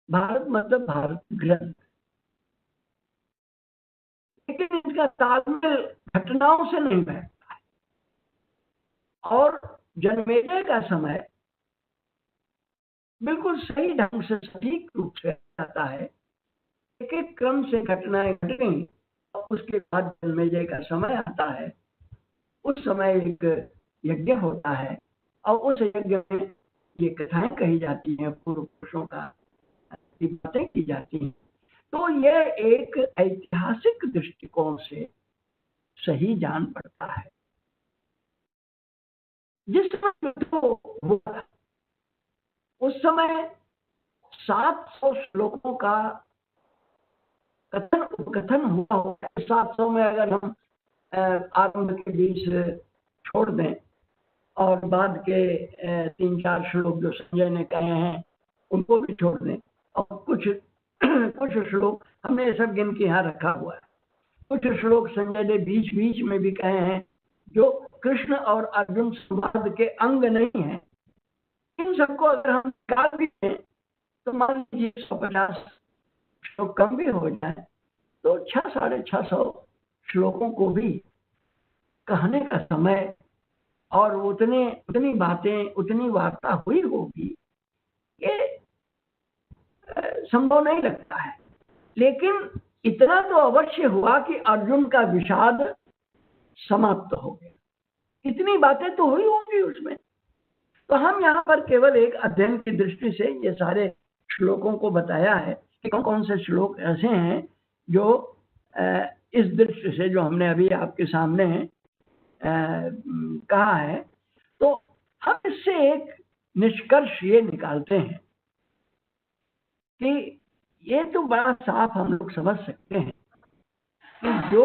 [SPEAKER 1] भारत मतलब भारत ग्रंथ, लेकिन इसका तालमेल घटनाओं से नहीं बैठता है। और जन्मेजय का समय बिल्कुल सही ढंग से सटीक रूप से आता है। एक एक क्रम से घटनाएं घटें और उसके बाद जन्मेजय का समय आता है। उस समय एक यज्ञ होता है और उस यज्ञ में ये कथाएं कही जाती हैं, पूर्व पुरुषों का बातें की जाती हैं। तो यह एक ऐतिहासिक दृष्टिकोण से सही जान पड़ता है। जिस समय युद्ध हुआ उस समय 700 श्लोकों का कथन उपकथन हुआ होगा। 700 में अगर हम आरंभ के 20 छोड़ दें और बाद के 3-4 श्लोक जो संजय ने कहे हैं उनको भी छोड़ दें, और कुछ श्लोक हमने ये सब गिन के यहाँ रखा हुआ है। कुछ श्लोक संजय ने बीच बीच में भी कहे हैं जो कृष्ण और अर्जुन संवाद के अंग नहीं है। इन सबको अगर हम निकाल भी दें तो मान लीजिए 150 श्लोक कम भी हो जाए तो 600-650 श्लोकों को भी कहने का समय और उतनी बातें उतनी वार्ता हुई होगी ये संभव नहीं लगता है। लेकिन इतना तो अवश्य हुआ कि अर्जुन का विषाद समाप्त हो गया। इतनी बातें तो हुई होंगी उसमें। तो हम यहाँ पर केवल एक अध्ययन की दृष्टि से ये सारे श्लोकों को बताया है कि कौन कौन से श्लोक ऐसे हैं जो इस दृष्टि से जो हमने अभी आपके सामने कहा है। तो हम इससे एक निष्कर्ष ये निकालते हैं कि ये तो बड़ा साफ हम लोग समझ सकते हैं कि जो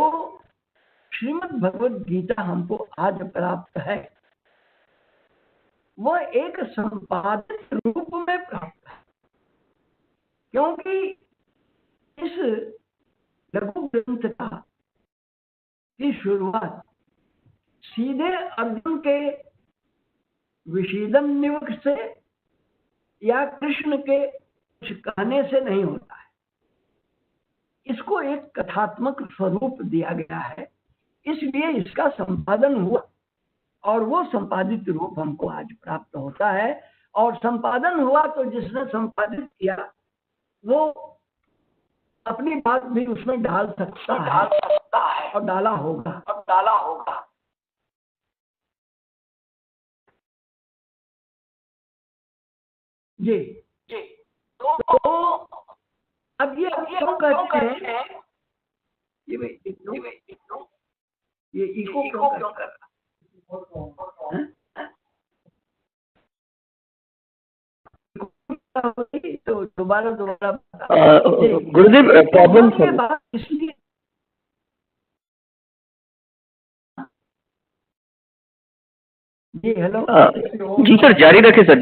[SPEAKER 1] श्रीमद् भगवद गीता हमको आज प्राप्त है वह एक संपादित रूप में प्राप्त है, क्योंकि इस लघु ग्रंथ की शुरुआत सीधे अर्जुन के विषीदन निवक से या कृष्ण के कहने से नहीं होता है। इसको एक कथात्मक स्वरूप दिया गया है, इसलिए इसका संपादन हुआ और वो संपादित रूप हमको आज प्राप्त होता है। और संपादन हुआ तो जिसने संपादित किया वो अपनी बात भी उसमें डाल सकता है और डाला होगा। जी तो अब ये क्यों कहते हैं ये इको क्यों कर रहा तो दोबारा
[SPEAKER 4] गुरुदेव प्रॉब्लम
[SPEAKER 1] इसलिए जी हेलो
[SPEAKER 4] जी सर, जारी रखे सर।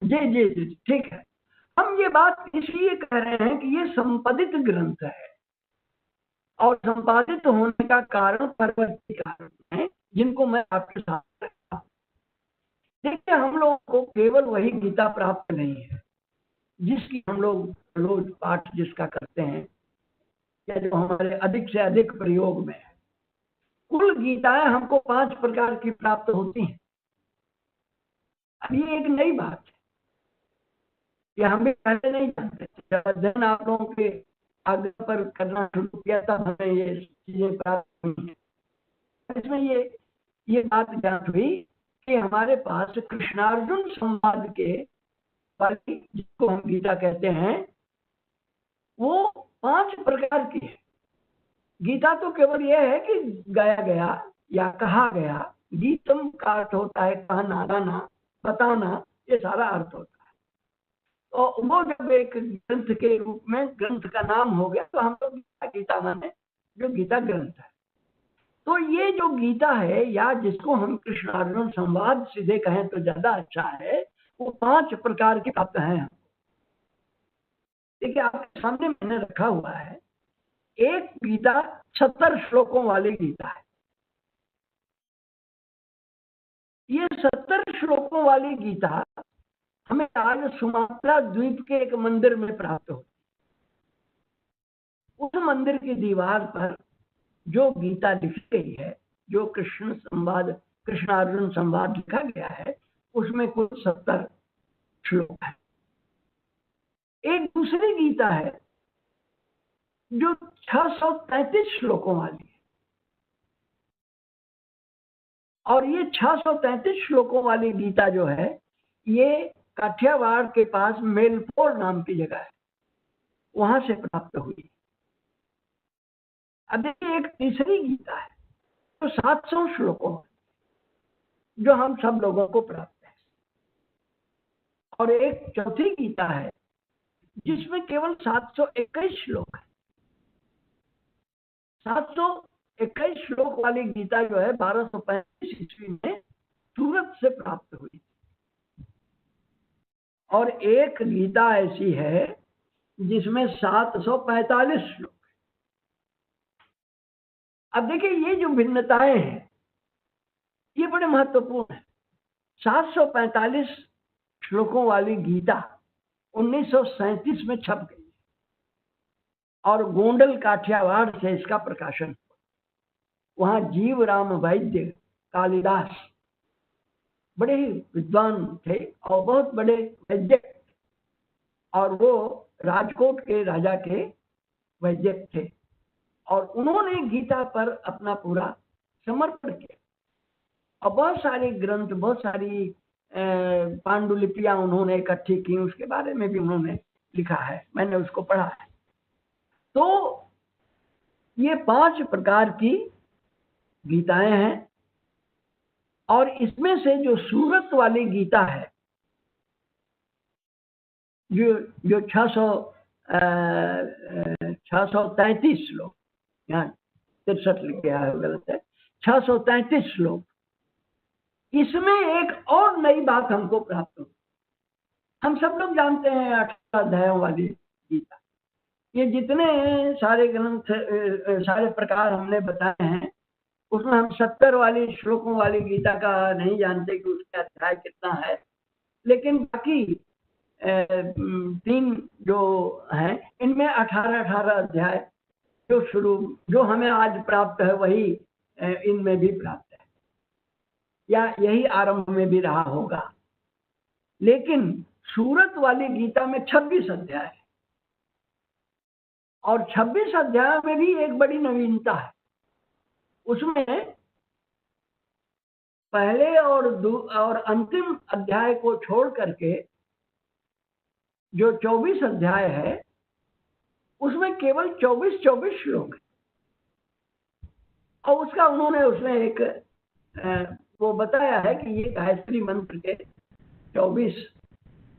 [SPEAKER 1] जी ठीक है। हम ये बात इसलिए कह रहे हैं कि ये संपादित ग्रंथ है और संपादित होने का कारण परवर्ती कारण है जिनको मैं आपके साथ रखा। देखिए हम लोगों को केवल वही गीता प्राप्त नहीं है जिसकी हम लोग रोज पाठ जिसका करते हैं या जो हमारे अधिक से अधिक प्रयोग में है। कुल गीताएं हमको 5 प्रकार की प्राप्त होती हैं। अब ये एक नई बात है, ये हम भी पहले नहीं जानते थे। अध्ययन आप लोगों के आग्रह पर करना शुरू किया था, हमें ये चीजें प्राप्त हुई हैं। इसमें ये बात ज्ञात हुई कि हमारे पास कृष्णार्जुन संवाद के जिसको हम गीता कहते हैं वो 5 प्रकार की है। गीता तो केवल यह है कि गाया गया या कहा गया। गीतम का अर्थ होता है कहना, गाना, बताना, ये सारा अर्थ होता है। तो वो जब एक ग्रंथ के रूप में ग्रंथ का नाम हो गया तो हम लोग गीता माने जो गीता ग्रंथ है। तो ये जो गीता है या जिसको हम कृष्णार्जुन संवाद सीधे कहें तो ज्यादा अच्छा है, वो 5 प्रकार की प्राप्त है। देखिए आपके सामने मैंने रखा हुआ है एक गीता 70 श्लोकों वाली गीता है। ये 70 श्लोकों वाली गीता हमें आज सुमात्रा द्वीप के एक मंदिर में प्राप्त होती। उस मंदिर की दीवार पर जो गीता लिखी गई है, जो कृष्णार्जुन संवाद लिखा गया है, उसमें कुल 70 श्लोक है। एक दूसरी गीता है जो 633 श्लोकों वाली है, और ये 633 श्लोकों वाली गीता जो है ये काठियावाड़ के पास मेलपोर नाम की जगह है, वहां से प्राप्त हुई। अब देखिए एक तीसरी गीता है जो 700 श्लोकों में, जो हम सब लोगों को प्राप्त है, और एक चौथी गीता है जिसमें केवल 721 श्लोक है। 721 श्लोक वाली गीता जो है 1235 ईस्वी में सूरत से प्राप्त हुई, और एक गीता ऐसी है जिसमें 745 श्लोक। अब देखिए ये जो भिन्नताएं हैं ये बड़े महत्वपूर्ण है। 745 श्लोकों वाली गीता 1937 में छप गई और गोंडल काठियावाड़ से इसका प्रकाशन हुआ। वहां जीवराम वैद्य कालिदास बड़े ही विद्वान थे और बहुत बड़े वैद्यक, और वो राजकोट के राजा के वैद्यक थे, और उन्होंने गीता पर अपना पूरा समर्पण किया और बहुत सारे ग्रंथ, बहुत सारी पांडुलिपियां उन्होंने इकट्ठी की, उसके बारे में भी उन्होंने लिखा है, मैंने उसको पढ़ा है। तो ये 5 प्रकार की गीताएं हैं, और इसमें से जो सूरत वाली गीता है जो 633 श्लोक, यहाँ 63 लिखे है, गलत है, 633 श्लोक, इसमें एक और नई बात हमको प्राप्त हुई। हम सब लोग जानते हैं 18 अध्यायों वाली गीता, ये जितने सारे ग्रंथ, सारे प्रकार हमने बताए हैं, उसमें हम 70 वाली श्लोकों वाली गीता का नहीं जानते कि उसका अध्याय कितना है, लेकिन बाकी 3 जो हैं इनमें 18 अध्याय जो हमें आज प्राप्त है वही इनमें भी प्राप्त है, या यही आरंभ में भी रहा होगा। लेकिन सूरत वाली गीता में 26 अध्याय है, और 26 अध्याय में भी एक बड़ी नवीनता है। उसमें पहले और अंतिम अध्याय को छोड़ करके जो 24 अध्याय है उसमें केवल 24 श्लोक है, और उसका उन्होंने उसमें एक वो बताया है कि ये गायत्री मंत्र के 24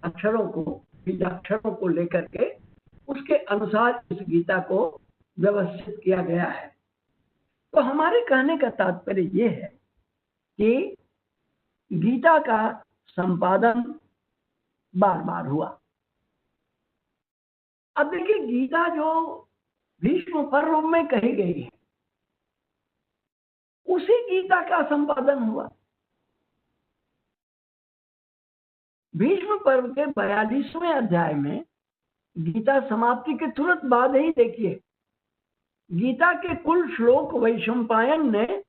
[SPEAKER 1] अक्षरों को, बीजाक्षरों को लेकर के उसके अनुसार इस गीता को व्यवस्थित किया गया है। तो हमारे कहने का तात्पर्य ये है कि गीता का संपादन बार बार हुआ। अब देखिए गीता जो भीष्म पर्व में कही गई है उसी गीता का संपादन हुआ। भीष्म पर्व के 42वें अध्याय में गीता समाप्ति के तुरंत बाद ही देखिए गीता के कुल श्लोक वैशंपायन ने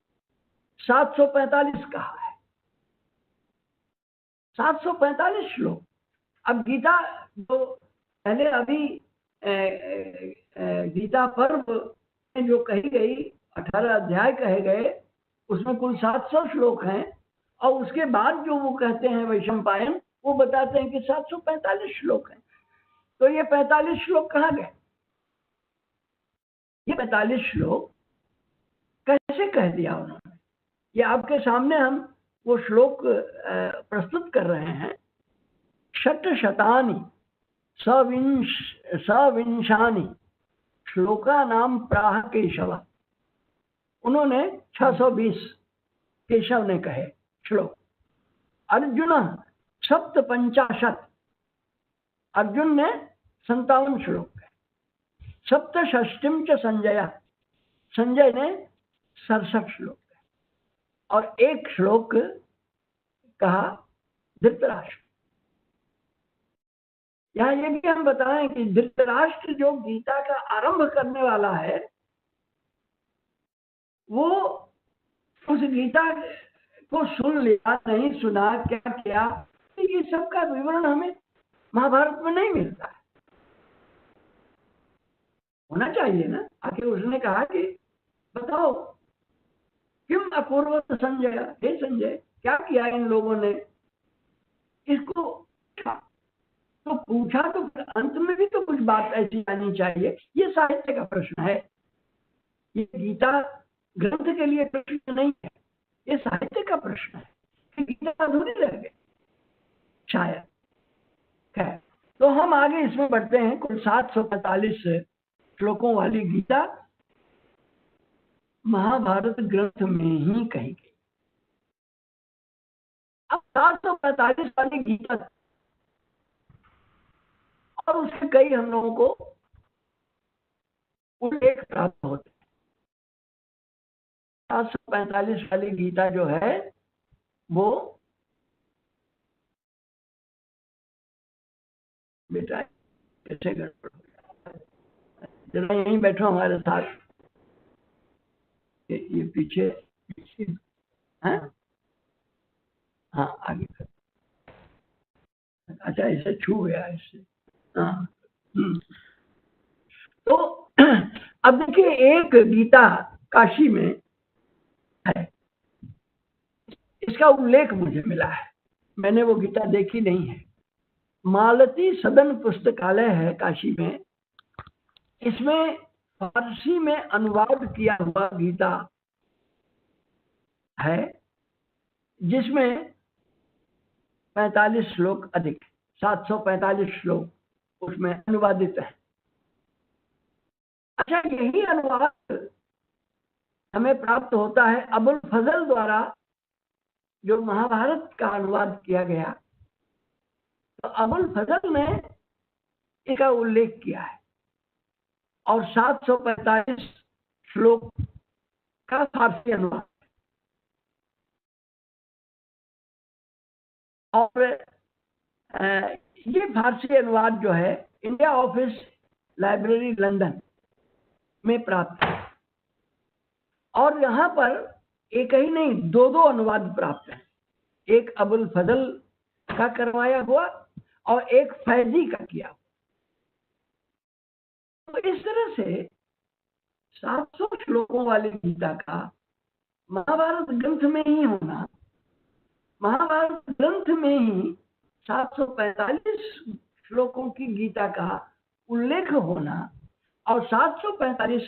[SPEAKER 1] 745 कहा है। 745 श्लोक। अब गीता जो पहले अभी गीता पर्व में जो कही गई 18 अध्याय कहे गए उसमें कुल 700 श्लोक हैं, और उसके बाद जो वो कहते हैं वैशंपायन वो बताते हैं कि 745 श्लोक हैं। तो ये 45 श्लोक कहाँ गए? ये 45 श्लोक कैसे कह दिया उन्होंने? ये आपके सामने हम वो श्लोक प्रस्तुत कर रहे हैं। षट्शतानि सविंशानि श्लोका नाम प्राह केशव। उन्होंने 620 केशव ने कहे श्लोक। अर्जुन 57, अर्जुन ने 57 श्लोक कहे। सप्तषष्टिम च संजय, संजय ने 67 श्लोक कहे, और एक श्लोक कहा धृतराष्ट्र। यहाँ ये भी हम बताएं कि धृतराष्ट्र जो गीता का आरंभ करने वाला है वो उस गीता को सुन लिया, नहीं सुना, क्या किया, ये सब का विवरण हमें महाभारत में नहीं मिलता है। होना चाहिए ना। आखिर उसने कहा कि बताओ क्यों अपूर्वत संजय, हे संजय क्या किया इन लोगों ने, इसको तो पूछा, तो अंत में भी तो कुछ बात ऐसी आनी चाहिए। ये साहित्य का प्रश्न है। ये गीता ग्रंथ के लिए प्रश्न नहीं है, ये साहित्य का प्रश्न है कि गीता अधूरी रह गई शायद। खैर, तो हम आगे इसमें बढ़ते हैं। कुल 745 श्लोकों वाली गीता महाभारत ग्रंथ में ही कही गई। अब 745 वाली गीता और उसके कई हम लोगों को उल्लेख प्राप्त होते हैं। 745 वाली गीता जो है वो बेटा कैसे गड़बड़ हो गया, जरा यहीं बैठो हमारे साथ, ये पीछे है। हाँ आगे कर। अच्छा इसे छू गया इससे। हाँ तो अब देखिए, एक गीता काशी में है, इसका उल्लेख मुझे मिला है, मैंने वो गीता देखी नहीं है। मालती सदन पुस्तकालय है काशी में, इसमें फारसी में अनुवाद किया हुआ गीता है, जिसमें 45 श्लोक अधिक, 745 श्लोक उसमें अनुवादित है। अच्छा, यही अनुवाद हमें प्राप्त होता है अबुल फजल द्वारा, जो महाभारत का अनुवाद किया गया। तो अबुल फजल ने इसका उल्लेख किया है और 745 श्लोक का फारसी अनुवाद। और ये फारसी अनुवाद जो है इंडिया ऑफिस लाइब्रेरी लंदन में प्राप्त है। और यहाँ पर एक ही नहीं, दो अनुवाद प्राप्त हैं, एक अबुल फजल का करवाया हुआ और एक फैजी का किया। तो इस तरह से 700 श्लोकों वाली गीता का महाभारत ग्रंथ में ही होना, महाभारत ग्रंथ में ही 745 श्लोकों की गीता का उल्लेख होना और 745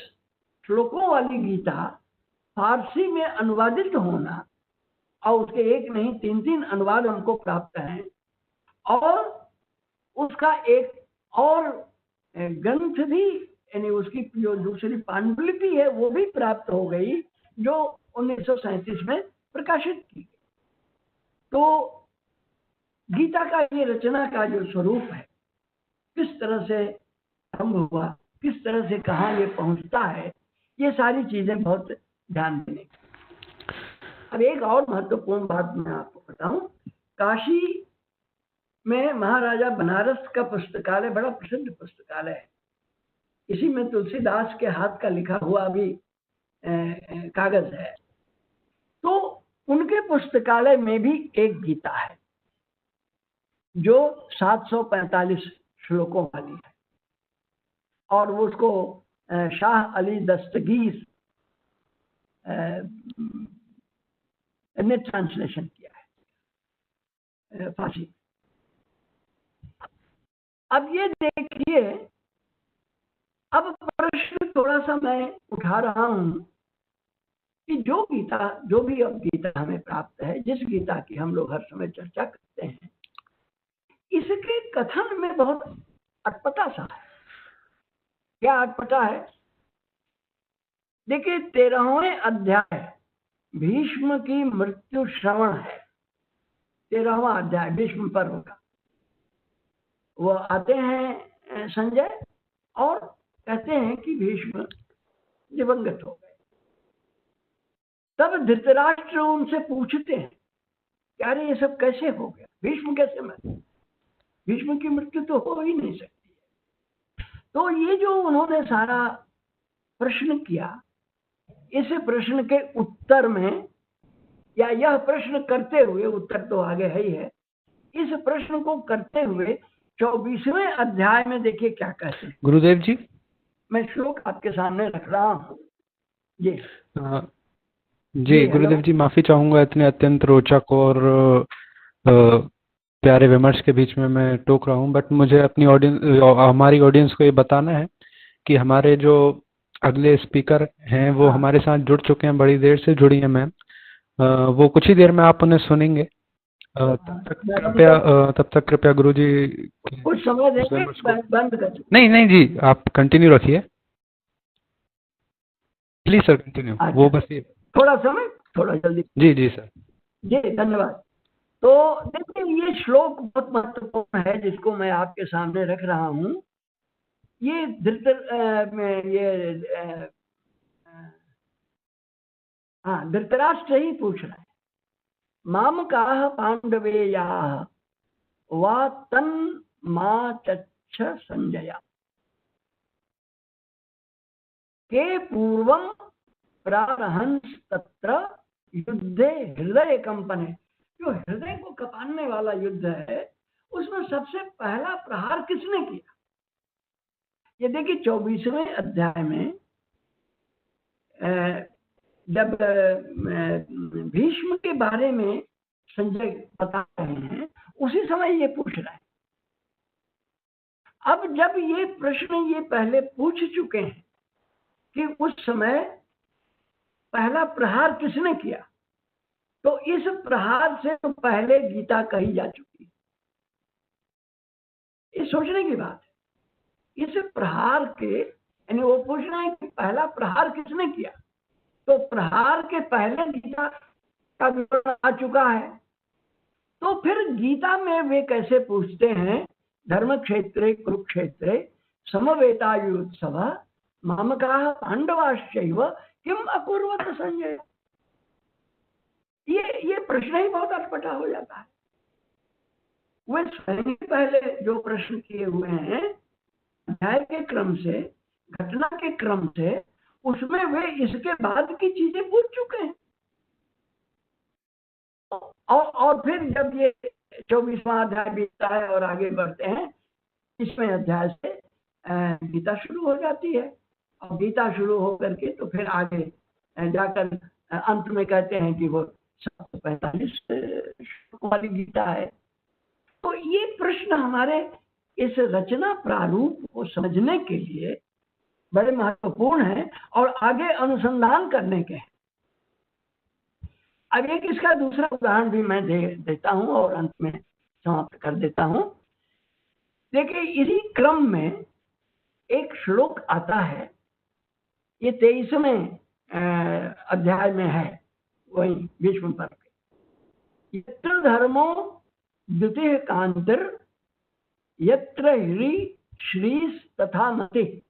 [SPEAKER 1] श्लोकों वाली गीता फारसी में अनुवादित होना, और उसके एक नहीं 3 अनुवाद हमको प्राप्त हैं। और उसका एक और ग्रंथ भी, यानी उसकी जो दूसरी पांडुलिपि है वो भी प्राप्त हो गई, जो 1937 में प्रकाशित की। तो गीता का ये रचना का जो स्वरूप है, किस तरह से आरंभ हुआ, किस तरह से कहाँ ये पहुंचता है, ये सारी चीजें बहुत ध्यान देने की। अब एक और महत्वपूर्ण बात मैं आपको बताऊं, काशी में महाराजा बनारस का पुस्तकालय बड़ा प्रसिद्ध पुस्तकालय है। इसी में तुलसीदास के हाथ का लिखा हुआ भी कागज है। तो उनके पुस्तकालय में भी एक गीता है जो 745 श्लोकों वाली है, और वो उसको शाह अली दस्तगीर ने ट्रांसलेशन किया है फारसी। अब ये देखिए, अब प्रश्न थोड़ा सा मैं उठा रहा हूं कि जो गीता, जो भी अब गीता हमें प्राप्त है, जिस गीता की हम लोग हर समय चर्चा करते हैं, इसके कथन में बहुत अटपटा सा है। क्या अटपटा है? देखिए, 13वें अध्याय भीष्म की मृत्यु श्रवण है। 13वां अध्याय भीष्म पर्व का। वो आते हैं संजय और कहते हैं कि भीष्म दिवंगत हो गए। तब धृतराष्ट्र उनसे पूछते हैं कि अरे ये सब कैसे हो गया, भीष्म कैसे मरे, भीष्म की मृत्यु तो हो ही नहीं सकती है। तो ये जो उन्होंने सारा प्रश्न किया, इस प्रश्न के उत्तर में, या यह प्रश्न करते हुए, उत्तर तो आगे है ही है, इस प्रश्न को करते हुए 24वें अध्याय में देखिए क्या कहते हैं।
[SPEAKER 3] गुरुदेव जी,
[SPEAKER 1] मैं श्लोक आपके सामने रख रहा हूँ।
[SPEAKER 3] जी गुरुदेव जी, माफी चाहूंगा इतने अत्यंत रोचक और प्यारे विमर्श के बीच में मैं टोक रहा हूँ, बट मुझे अपनी ऑडियंस, हमारी ऑडियंस को ये बताना है कि हमारे जो अगले स्पीकर हैं वो हमारे साथ जुड़ चुके हैं, बड़ी देर से जुड़ी हैं मैम। वो कुछ ही देर में आप उन्हें सुनेंगे। तब तक कृपया गुरुजी
[SPEAKER 1] कुछ समय देंगे, बंद कर।
[SPEAKER 3] नहीं जी, आप कंटिन्यू रखिए प्लीज सर, कंटिन्यू। वो बस ये
[SPEAKER 1] थोड़ा समय, थोड़ा जल्दी।
[SPEAKER 3] जी सर। जी
[SPEAKER 1] धन्यवाद। तो देखिए, ये श्लोक बहुत महत्वपूर्ण है जिसको मैं आपके सामने रख रहा हूँ। ये धृतराष्ट्र ही पूछ रहा है, माम काह पांडवे याः वा तन मा चच्छ संजया के पूर्वम प्रारहंस तत्र युद्धे हृदय कंपने। जो हृदय को कपाने वाला युद्ध है उसमें सबसे पहला प्रहार किसने किया? ये देखिए 24वें अध्याय में जब भीष्म के बारे में संजय बता रहे हैं, उसी समय ये पूछ रहा है। अब जब ये प्रश्न ये पहले पूछ चुके हैं कि उस समय पहला प्रहार किसने किया, तो इस प्रहार से तो पहले गीता कही जा चुकी है। ये सोचने की बात है। इस प्रहार के यानी वो पूछ रहे हैं कि पहला प्रहार किसने किया, तो प्रहार के पहले गीता का विवरण आ चुका है। तो फिर गीता में वे कैसे पूछते हैं, धर्म क्षेत्रे कुरुक्षेत्रे समवेतायुत्सव मामकाः पांडवाश्चैव किम अकुर्वत संजय। ये प्रश्न ही बहुत अटपटा हो जाता है। वे स्वयं पहले जो प्रश्न किए हुए हैं अध्याय के क्रम से, घटना के क्रम से, उसमें वे इसके बाद की चीजें पूछ चुके हैं। और फिर जब ये 24वां अध्याय बीतता है और आगे बढ़ते हैं, इसमें अध्याय से गीता शुरू हो जाती है। और गीता शुरू होकर के तो फिर आगे जाकर अंत में कहते हैं कि वो 745 श्लोक वाली गीता है। तो ये प्रश्न हमारे इस रचना प्रारूप को समझने के लिए बड़े महत्वपूर्ण है और आगे अनुसंधान करने के हैं। अब एक इसका दूसरा उदाहरण भी मैं देता हूं और अंत में समाप्त कर देता हूं। देखिए, इसी क्रम में एक श्लोक आता है, ये 23वें अध्याय में है, वही भीष्म पर्व के। यत्र धर्मो द्वितीय कांतिर यत्र ह्री श्रीस तथा मति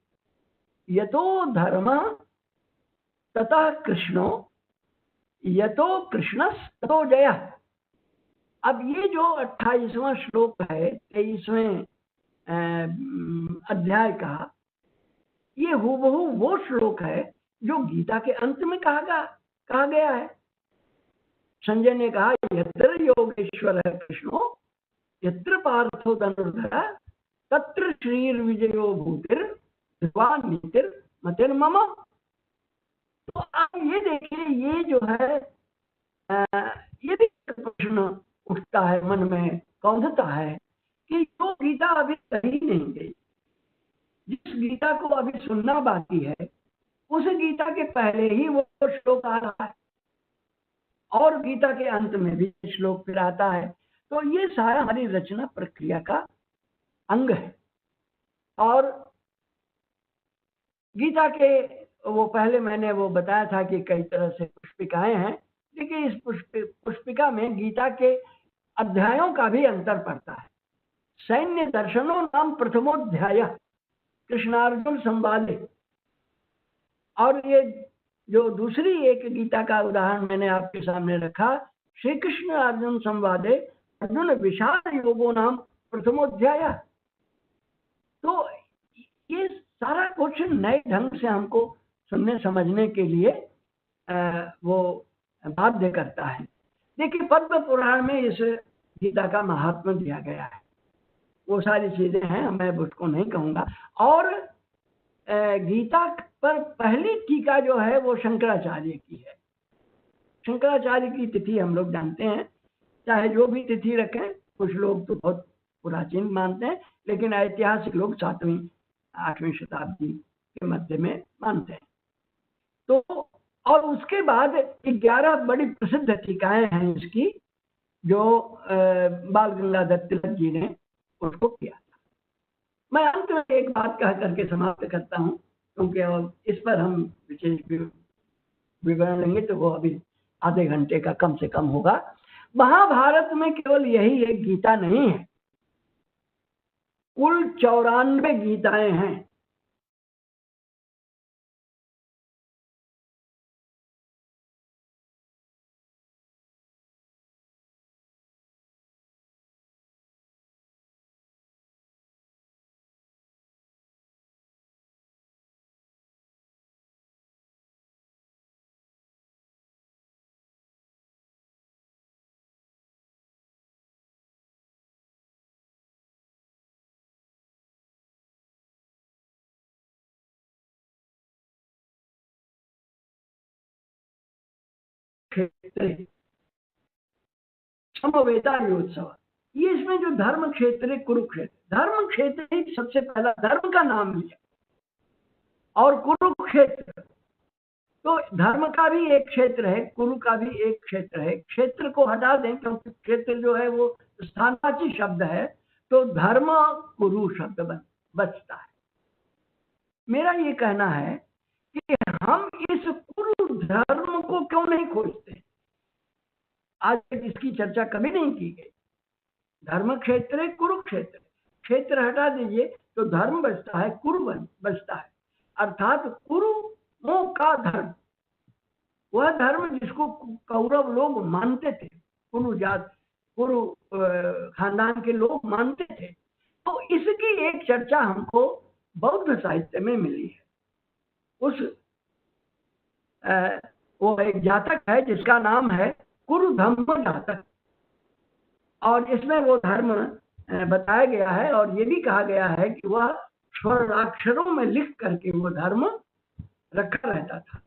[SPEAKER 1] यतो धर्म तथा कृष्णो यतो कृष्णस ततो जय। अब ये जो 28वां श्लोक है 23वें अध्याय का, ये हूबहू वो श्लोक है जो गीता के अंत में कहा गया है। संजय ने कहा, यत्र योगेश्वर कृष्णो यत्र पार्थो धनुर्धर तत्र श्रीर्विजयो भूतिर ध्रुवा नीतिर मतिर्मम। तो आप ये देखिए, ये जो है ये भी प्रश्न उठता है मन में, कौंधता है कि जो गीता अभी कही नहीं गई, जिस गीता को अभी सुनना बाकी है, उस गीता के पहले ही वो श्लोक आ रहा है और गीता के अंत में भी श्लोक फिर आता है। तो ये सारा हमारी रचना प्रक्रिया का अंग है। और गीता के वो पहले मैंने वो बताया था कि कई तरह से पुष्पिकाएं हैं। देखिए, इस पुष्पिका में गीता के अध्यायों का भी अंतर पड़ता है। सैन्य दर्शनों नाम प्रथमोध्याय कृष्णार्जुन संवादे, और ये जो दूसरी एक गीता का उदाहरण मैंने आपके सामने रखा, श्री कृष्ण अर्जुन संवादे अर्जुन विषाद योगो नाम प्रथमोध्याय। तो ये सारा कुछ नए ढंग से हमको सुनने समझने के लिए वो बाध्य करता है। देखिए, पद्म पुराण में इस गीता का महात्म्य दिया गया है, वो सारी चीजें हैं, मैं उसको नहीं कहूँगा। और गीता पर पहली टीका जो है वो शंकराचार्य की है। शंकराचार्य की तिथि हम लोग जानते हैं, चाहे जो भी तिथि रखें, कुछ लोग तो बहुत प्राचीन मानते हैं, लेकिन ऐतिहासिक लोग 7वीं 8वीं शताब्दी के मध्य में मानते हैं। तो और उसके बाद 11 बड़ी प्रसिद्ध टीकाएं हैं इसकी, जो बाल गंगाधर तिलक जी ने उसको किया था। मैं अंत में एक बात कह करके समाप्त करता हूँ, क्योंकि इस पर हम विशेष विवरण लेंगे तो वो अभी आधे घंटे का कम से कम होगा। महाभारत में केवल यही एक गीता नहीं है, कुल 94 गीताएं हैं। समवेतायोत्सव, ये इसमें जो धर्म क्षेत्र है कुरुक्षेत्र, धर्म क्षेत्र ही सबसे पहला धर्म का नाम लिया, और कुरुक्षेत्र तो धर्म का भी एक क्षेत्र है, कुरु का भी एक क्षेत्र है। क्षेत्र को हटा दें क्योंकि क्षेत्र जो है वो स्थानवाची शब्द है, तो धर्म कुरु शब्द बचता है। मेरा ये कहना है कि हम इस कुरु धर्म को क्यों नहीं खोजते, आज तक इसकी चर्चा कभी नहीं की गई। धर्म क्षेत्र है, कुरुक्षेत्र, क्षेत्र हटा दीजिए तो धर्म बचता है, कुरु बचता है, अर्थात कुरुओं का धर्म, वह धर्म जिसको कौरव लोग मानते थे, कुरु जात, कुरु खानदान के लोग मानते थे। तो इसकी एक चर्चा हमको बौद्ध साहित्य में मिली है। उस वो एक जातक है जिसका नाम है कुरु धम्म जातक, और इसमें वो धर्म बताया गया है, और ये भी कहा गया है कि वह स्वर्णाक्षरों में लिख करके वो धर्म रखा रहता था,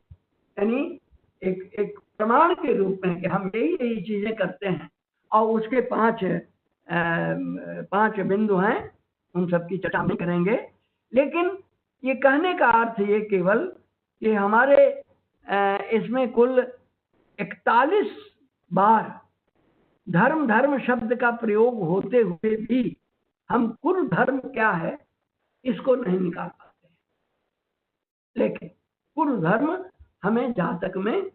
[SPEAKER 1] यानी एक प्रमाण के रूप में कि हम यही चीजें करते हैं। और उसके 5 बिंदु हैं, उन सब की चर्चा नहीं करेंगे, लेकिन ये कहने का अर्थ ये केवल कि हमारे इसमें कुल 41 बार धर्म शब्द का प्रयोग होते हुए भी हम कुरु धर्म क्या है इसको नहीं निकाल पाते। लेकिन कुरु धर्म हमें जातक में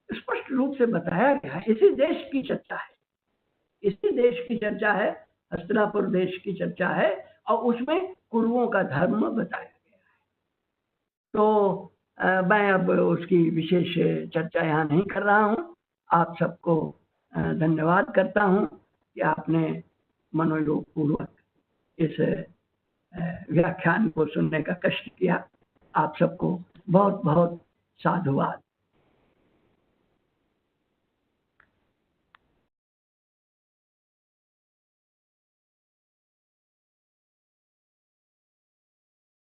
[SPEAKER 1] स्पष्ट रूप से बताया गया है। इसी देश की चर्चा है, इसी देश की चर्चा है, हस्तिनापुर देश की चर्चा है, और उसमें कुरुओं का धर्म बताया गया है। तो मैं अब उसकी विशेष चर्चा यहाँ नहीं कर रहा हूँ। आप सबको धन्यवाद करता हूँ कि आपने मनोयोग पूर्वक इस व्याख्यान को सुनने का कष्ट किया। आप सबको बहुत बहुत साधुवाद।